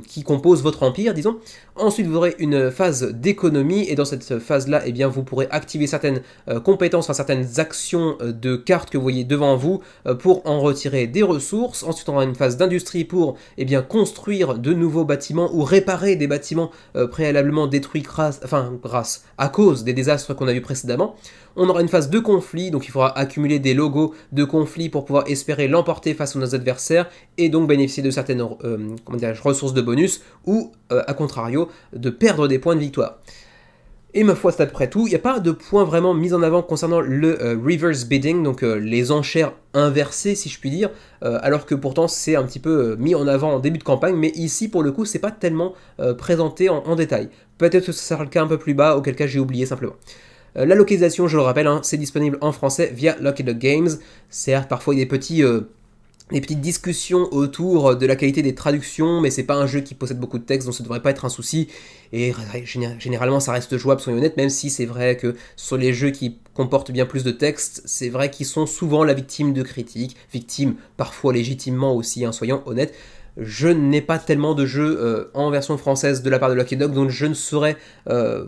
qui composent votre empire, disons. Ensuite vous aurez une phase d'économie, et dans cette phase-là, eh bien, vous pourrez activer certaines compétences, enfin certaines actions de cartes que vous voyez devant vous pour en retirer des ressources. Ensuite on aura une phase d'industrie pour construire de nouveaux bâtiments ou réparer des bâtiments préalablement détruits grâce à cause des désastres qu'on a vus précédemment. On aura une phase de conflit, donc il faudra accumuler des logos de conflit pour pouvoir espérer l'emporter face à nos adversaires et donc bénéficier de certaines ressources de bonus ou, à contrario, de perdre des points de victoire. Et ma foi, c'est à peu près tout. Il n'y a pas de point vraiment mis en avant concernant le reverse bidding, donc les enchères inversées, si je puis dire, alors que pourtant c'est un petit peu mis en avant en début de campagne, mais ici, pour le coup, c'est pas tellement présenté en détail. Peut-être que ce sera le cas un peu plus bas, auquel cas j'ai oublié simplement. La localisation, je le rappelle, hein, c'est disponible en français via Lucky Duck Games. Certes, parfois il y a des petites discussions autour de la qualité des traductions, mais c'est pas un jeu qui possède beaucoup de texte, donc ça devrait pas être un souci. Et généralement, ça reste jouable, soyons honnêtes, même si c'est vrai que sur les jeux qui comportent bien plus de texte, c'est vrai qu'ils sont souvent la victime de critiques, victimes parfois légitimement aussi, hein, soyons honnêtes. Je n'ai pas tellement de jeux en version française de la part de Lucky Duck, donc je ne saurais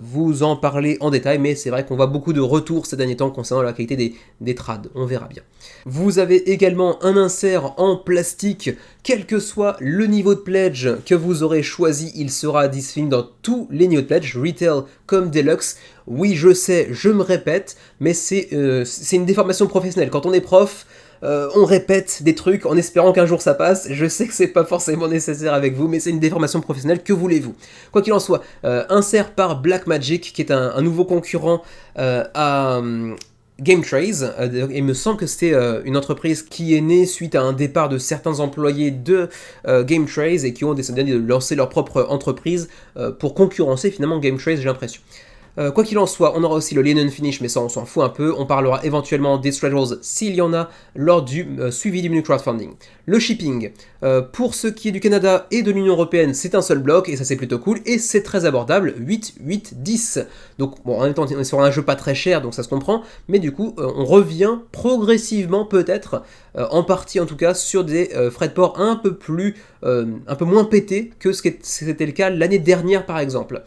vous en parler en détail, mais c'est vrai qu'on voit beaucoup de retours ces derniers temps concernant la qualité des trades, on verra bien. Vous avez également un insert en plastique, quel que soit le niveau de pledge que vous aurez choisi, il sera disponible dans tous les niveaux de pledge, retail comme deluxe. Oui, je sais, je me répète, mais c'est une déformation professionnelle. Quand on est prof, on répète des trucs en espérant qu'un jour ça passe. Je sais que c'est pas forcément nécessaire avec vous, mais c'est une déformation professionnelle, que voulez-vous. Quoi qu'il en soit, insert par Blackmagic, qui est un nouveau concurrent à GameTrace. Il me semble que c'était une entreprise qui est née suite à un départ de certains employés de GameTrace et qui ont décidé de lancer leur propre entreprise pour concurrencer finalement GameTrace, j'ai l'impression. Quoi qu'il en soit, on aura aussi le Linen Finish, mais ça on s'en fout un peu. On parlera éventuellement des straddles s'il y en a lors du suivi du menu crowdfunding. Le shipping, pour ce qui est du Canada et de l'Union Européenne, c'est un seul bloc, et ça c'est plutôt cool, et c'est très abordable, 8, 8, 10. Donc bon, en même temps on est sur un jeu pas très cher, donc ça se comprend, mais du coup on revient progressivement peut-être, en partie en tout cas, sur des frais de port un peu moins pétés que ce qui c'était le cas l'année dernière par exemple.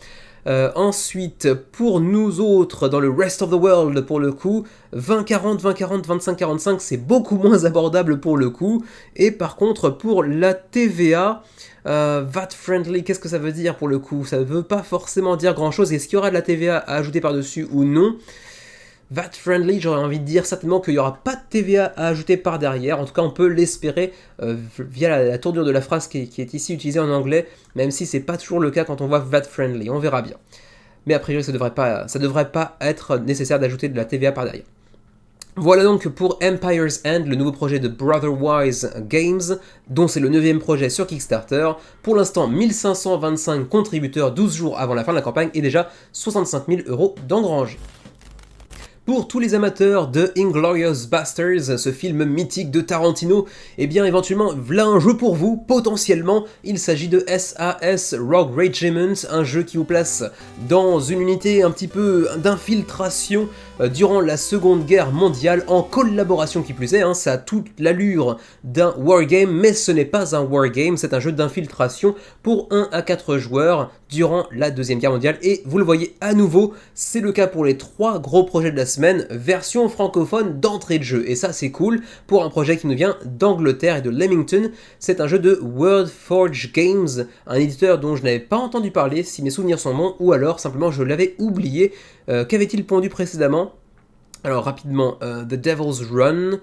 Ensuite, pour nous autres, dans le rest of the world, pour le coup, 20-40, 20-40, 25-45, c'est beaucoup moins abordable pour le coup. Et par contre, pour la TVA, VAT friendly, qu'est-ce que ça veut dire pour le coup? Ça ne veut pas forcément dire grand-chose. Est-ce qu'il y aura de la TVA à ajouter par-dessus ou non? VAT friendly, j'aurais envie de dire certainement qu'il n'y aura pas de TVA à ajouter par derrière. En tout cas, on peut l'espérer via la tournure de la phrase qui est ici utilisée en anglais, même si c'est pas toujours le cas quand on voit VAT friendly. On verra bien. Mais a priori, ça devrait pas être nécessaire d'ajouter de la TVA par derrière. Voilà donc pour Empire's End, le nouveau projet de Brotherwise Games, dont c'est le 9e projet sur Kickstarter. Pour l'instant, 1525 contributeurs 12 jours avant la fin de la campagne et déjà 65 000 € d'engrangés. Pour tous les amateurs de Inglourious Basterds, ce film mythique de Tarantino, eh bien éventuellement, voilà un jeu pour vous, potentiellement. Il s'agit de SAS Rogue Regiment, un jeu qui vous place dans une unité un petit peu d'infiltration durant la Seconde Guerre mondiale, en collaboration qui plus est, hein. Ça a toute l'allure d'un wargame, mais ce n'est pas un wargame, c'est un jeu d'infiltration pour 1 à 4 joueurs durant la Deuxième Guerre mondiale, et vous le voyez à nouveau, c'est le cas pour les 3 gros projets de la semaine, version francophone d'entrée de jeu, et ça c'est cool pour un projet qui nous vient d'Angleterre et de Leamington. C'est un jeu de World Forge Games, un éditeur dont je n'avais pas entendu parler si mes souvenirs sont bons, ou alors simplement je l'avais oublié. Qu'avait-il pondu précédemment? Alors rapidement, The Devil's Run,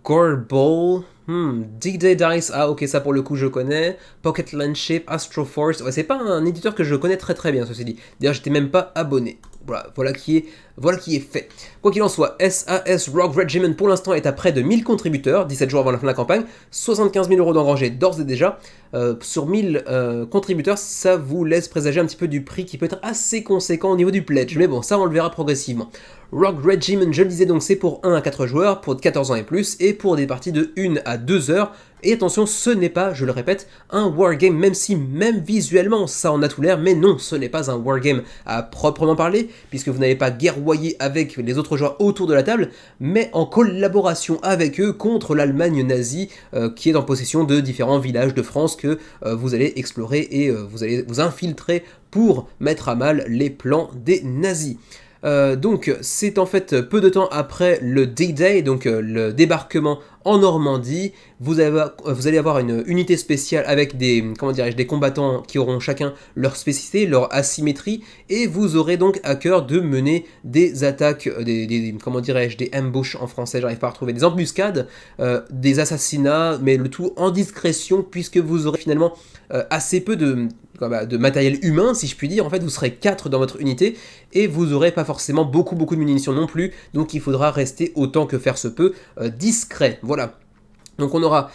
Gorball, D-Day Dice, ah ok, ça pour le coup je connais, Pocket Landship, Astro Force, ouais, c'est pas un éditeur que je connais très très bien, ceci dit. D'ailleurs j'étais même pas abonné. Voilà qui est fait. Quoi qu'il en soit, SAS Rogue Regiment pour l'instant est à près de 1000 contributeurs, 17 jours avant la fin de la campagne, 75 000 € d'engrangés d'ores et déjà. Sur 1000 contributeurs, ça vous laisse présager un petit peu du prix qui peut être assez conséquent au niveau du pledge, mais bon, ça on le verra progressivement. Rogue Regiment, je le disais donc, c'est pour 1 à 4 joueurs, pour 14 ans et plus, et pour des parties de 1 à 2 heures. Et attention, ce n'est pas, je le répète, un wargame, même si, même visuellement, ça en a tout l'air, mais non, ce n'est pas un wargame à proprement parler, puisque vous n'avez pas guerroyé avec les autres joueurs autour de la table, mais en collaboration avec eux contre l'Allemagne nazie, qui est en possession de différents villages de France que vous allez explorer et vous allez vous infiltrer pour mettre à mal les plans des nazis. Donc c'est en fait peu de temps après le D-Day, donc le débarquement en Normandie. Vous allez avoir une unité spéciale avec des combattants qui auront chacun leur spécificité, leur asymétrie, et vous aurez donc à cœur de mener des attaques, des ambushes en français, j'arrive pas à retrouver, des embuscades, des assassinats, mais le tout en discrétion, puisque vous aurez finalement assez peu de matériel humain, si je puis dire. En fait, vous serez 4 dans votre unité, et vous n'aurez pas forcément beaucoup de munitions non plus, donc il faudra rester autant que faire se peut discret. Voilà. Donc on aura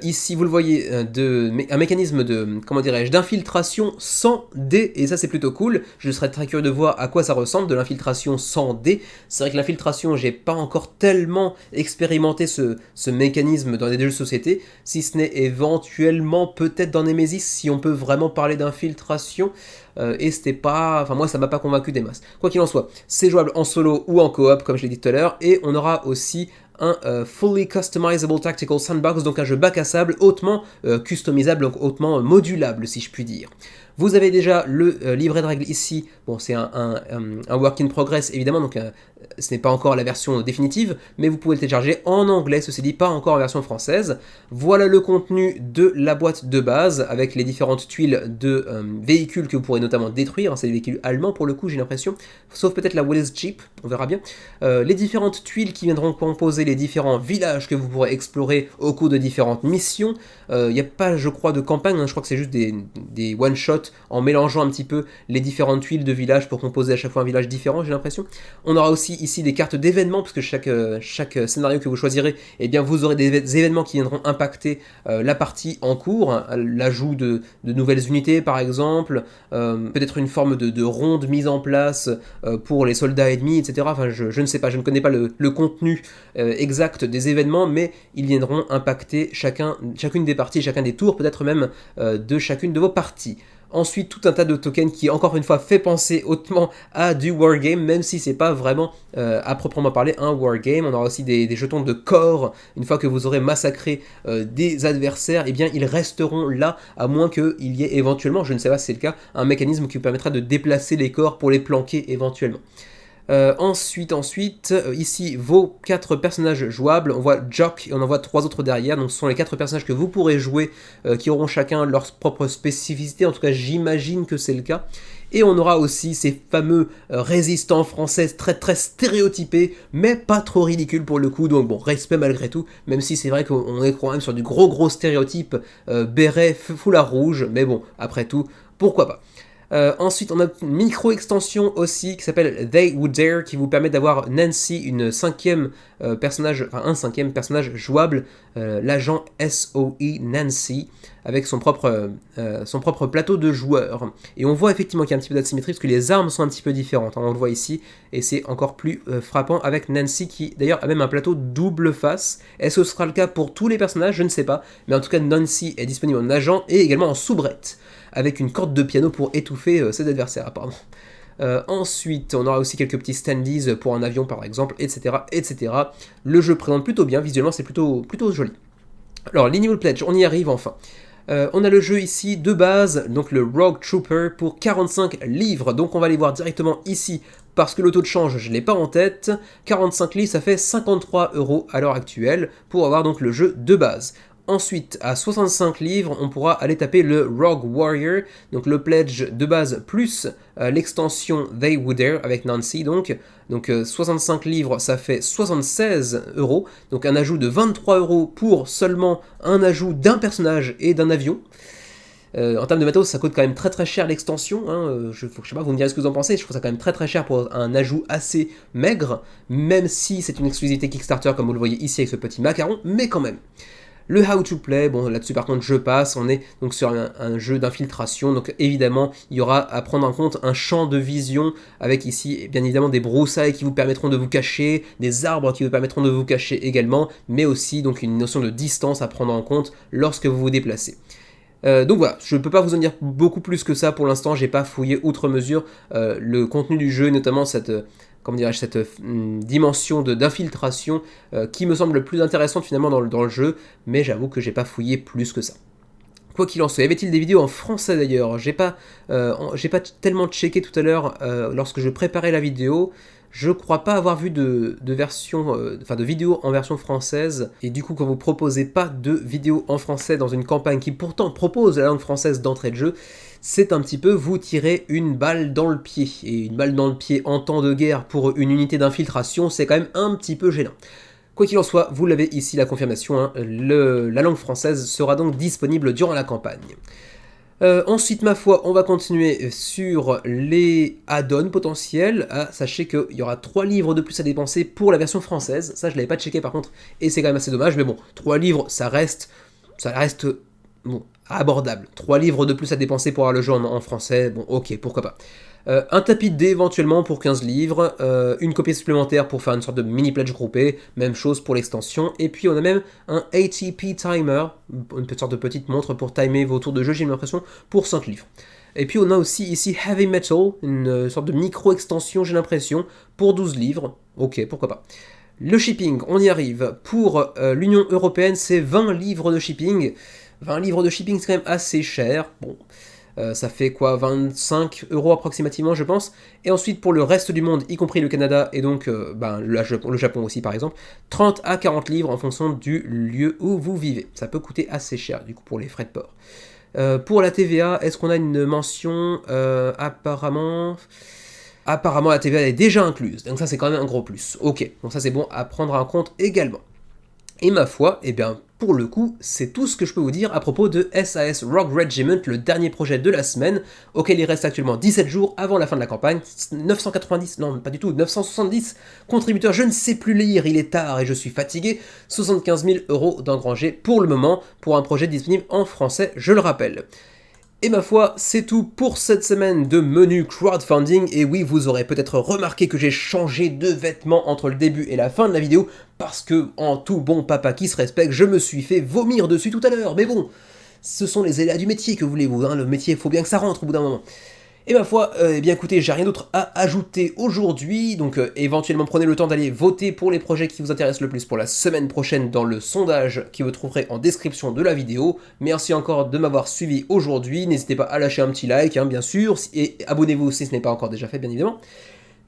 ici, vous le voyez, un mécanisme d'infiltration sans dés, et ça c'est plutôt cool. Je serais très curieux de voir à quoi ça ressemble, de l'infiltration sans dés. C'est vrai que l'infiltration, j'ai pas encore tellement expérimenté ce mécanisme dans des jeux de société, si ce n'est éventuellement peut-être dans Nemesis, si on peut vraiment parler d'infiltration. Et c'était pas... Enfin moi ça m'a pas convaincu des masses. Quoi qu'il en soit, c'est jouable en solo ou en coop, comme je l'ai dit tout à l'heure, et on aura aussi un fully customizable tactical sandbox, donc un jeu bac à sable hautement customisable, donc hautement modulable si je puis dire. Vous avez déjà le livret de règles ici. Bon, c'est un work in progress évidemment, donc ce n'est pas encore la version définitive, mais vous pouvez le télécharger en anglais, ceci dit, pas encore en version française. Voilà le contenu de la boîte de base, avec les différentes tuiles de véhicules que vous pourrez notamment détruire. C'est des véhicules allemands pour le coup, j'ai l'impression, sauf peut-être la Willys Jeep, on verra bien. Les différentes tuiles qui viendront composer les différents villages que vous pourrez explorer au cours de différentes missions. Il n'y a pas, je crois, de campagne, hein, je crois que c'est juste des one-shots en mélangeant un petit peu les différentes tuiles de village pour composer à chaque fois un village différent, j'ai l'impression. On aura aussi ici des cartes d'événements, parce que chaque scénario que vous choisirez, eh bien vous aurez des événements qui viendront impacter la partie en cours, hein, l'ajout de nouvelles unités par exemple, peut-être une forme de ronde mise en place pour les soldats ennemis, etc. Enfin, je ne sais pas, je ne connais pas le contenu exact des événements, mais ils viendront impacter chacune des parties, chacun des tours, peut-être même de chacune de vos parties. Ensuite, tout un tas de tokens qui, encore une fois, fait penser hautement à du wargame, même si c'est pas vraiment, à proprement parler, un wargame. On aura aussi des jetons de corps. Une fois que vous aurez massacré des adversaires, eh bien, ils resteront là, à moins qu'il y ait éventuellement, je ne sais pas si c'est le cas, un mécanisme qui vous permettra de déplacer les corps pour les planquer éventuellement. Ensuite, ici, vos 4 personnages jouables, on voit Jock et on en voit 3 autres derrière, donc ce sont les 4 personnages que vous pourrez jouer, qui auront chacun leur propre spécificité, en tout cas j'imagine que c'est le cas. Et on aura aussi ces fameux résistants français très très stéréotypés, mais pas trop ridicules pour le coup, donc bon, respect malgré tout, même si c'est vrai qu'on est quand même sur du gros stéréotype, béret, foulard rouge, mais bon, après tout, pourquoi pas. Ensuite, on a une micro-extension aussi qui s'appelle They Would Dare qui vous permet d'avoir Nancy, un cinquième personnage jouable, l'agent SOE Nancy, avec son propre plateau de joueurs. Et on voit effectivement qu'il y a un petit peu d'asymétrie parce que les armes sont un petit peu différentes, hein, on le voit ici, et c'est encore plus frappant avec Nancy qui d'ailleurs a même un plateau double face. Est-ce que ce sera le cas pour tous les personnages? Je ne sais pas, mais en tout cas Nancy est disponible en agent et également en soubrette, avec une corde de piano pour étouffer ses adversaires apparemment. Ensuite, on aura aussi quelques petits standees pour un avion par exemple, etc. etc. Le jeu présente plutôt bien, visuellement c'est plutôt joli. Alors, les niveaux de pledge, on y arrive enfin. On a le jeu ici de base, donc le Rogue Trooper pour 45 livres, donc on va aller voir directement ici, parce que le taux de change je ne l'ai pas en tête, 45 livres ça fait 53 € à l'heure actuelle, pour avoir donc le jeu de base. Ensuite, à 65 livres, on pourra aller taper le Rogue Warrior, donc le pledge de base plus l'extension They Would Dare avec Nancy, donc 65 livres, ça fait 76 €, donc un ajout de 23 € pour seulement un ajout d'un personnage et d'un avion. En termes de matos, ça coûte quand même très cher l'extension, hein. Je sais pas, vous me direz ce que vous en pensez, je trouve ça quand même très cher pour un ajout assez maigre, même si c'est une exclusivité Kickstarter comme vous le voyez ici avec ce petit macaron, mais quand même. Le How to Play, bon là-dessus par contre je passe, on est donc sur un jeu d'infiltration, donc évidemment il y aura à prendre en compte un champ de vision avec ici bien évidemment des broussailles qui vous permettront de vous cacher, des arbres qui vous permettront de vous cacher également, mais aussi donc une notion de distance à prendre en compte lorsque vous vous déplacez. Donc voilà, je ne peux pas vous en dire beaucoup plus que ça pour l'instant, j'ai pas fouillé outre mesure le contenu du jeu, notamment cette dimension d'infiltration qui me semble le plus intéressante finalement dans le jeu, mais j'avoue que j'ai pas fouillé plus que ça. Quoi qu'il en soit, y avait-il des vidéos en français d'ailleurs? J'ai pas tellement checké tout à l'heure lorsque je préparais la vidéo. Je crois pas avoir vu de vidéos en version française, et du coup quand vous proposez pas de vidéos en français dans une campagne qui pourtant propose la langue française d'entrée de jeu, c'est un petit peu vous tirer une balle dans le pied, et une balle dans le pied en temps de guerre pour une unité d'infiltration, c'est quand même un petit peu gênant. Quoi qu'il en soit, vous l'avez ici la confirmation, hein, la langue française sera donc disponible durant la campagne. Ensuite, ma foi, on va continuer sur les add-ons potentiels. Ah, sachez qu'il y aura 3 livres de plus à dépenser pour la version française. Ça, je l'avais pas checké par contre, et c'est quand même assez dommage. Mais bon, 3 livres, ça reste bon, abordable. 3 livres de plus à dépenser pour avoir le jeu en français, bon, ok, pourquoi pas. Un tapis de dés éventuellement pour 15 livres, une copie supplémentaire pour faire une sorte de mini pledge groupé, même chose pour l'extension, et puis on a même un ATP timer, une sorte de petite montre pour timer vos tours de jeu, j'ai l'impression, pour 5 livres. Et puis on a aussi ici Heavy Metal, une sorte de micro-extension, j'ai l'impression, pour 12 livres, ok, pourquoi pas. Le shipping, on y arrive. Pour l'Union Européenne, c'est 20 livres de shipping. 20 livres de shipping, c'est quand même assez cher, bon... ça fait quoi, 25 € approximativement je pense, et ensuite pour le reste du monde, y compris le Canada et donc le Japon aussi par exemple, 30 à 40 livres en fonction du lieu où vous vivez. Ça peut coûter assez cher du coup pour les frais de port. Pour la TVA, est-ce qu'on a une mention? Apparemment la TVA est déjà incluse, donc ça c'est quand même un gros plus. Ok, donc ça c'est bon à prendre en compte également. Et ma foi, eh bien, pour le coup, c'est tout ce que je peux vous dire à propos de SAS Rogue Regiment, le dernier projet de la semaine, auquel il reste actuellement 17 jours avant la fin de la campagne, 990, non pas du tout, 970 contributeurs, je ne sais plus lire, il est tard et je suis fatigué, 75 000 € d'engrangés pour le moment, pour un projet disponible en français, je le rappelle. Et ma foi, c'est tout pour cette semaine de menu crowdfunding, et oui, vous aurez peut-être remarqué que j'ai changé de vêtements entre le début et la fin de la vidéo, parce que, en tout bon papa qui se respecte, je me suis fait vomir dessus tout à l'heure, mais bon, ce sont les aléas du métier, que voulez-vous, hein, le métier, il faut bien que ça rentre au bout d'un moment. Et ma foi, eh bien écoutez, j'ai rien d'autre à ajouter aujourd'hui, donc éventuellement prenez le temps d'aller voter pour les projets qui vous intéressent le plus pour la semaine prochaine dans le sondage que vous trouverez en description de la vidéo. Merci encore de m'avoir suivi aujourd'hui, n'hésitez pas à lâcher un petit like, hein, bien sûr, et abonnez-vous si ce n'est pas encore déjà fait, bien évidemment.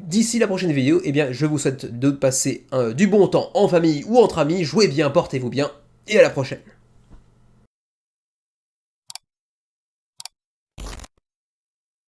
D'ici la prochaine vidéo, eh bien je vous souhaite de passer du bon temps en famille ou entre amis, jouez bien, portez-vous bien, et à la prochaine.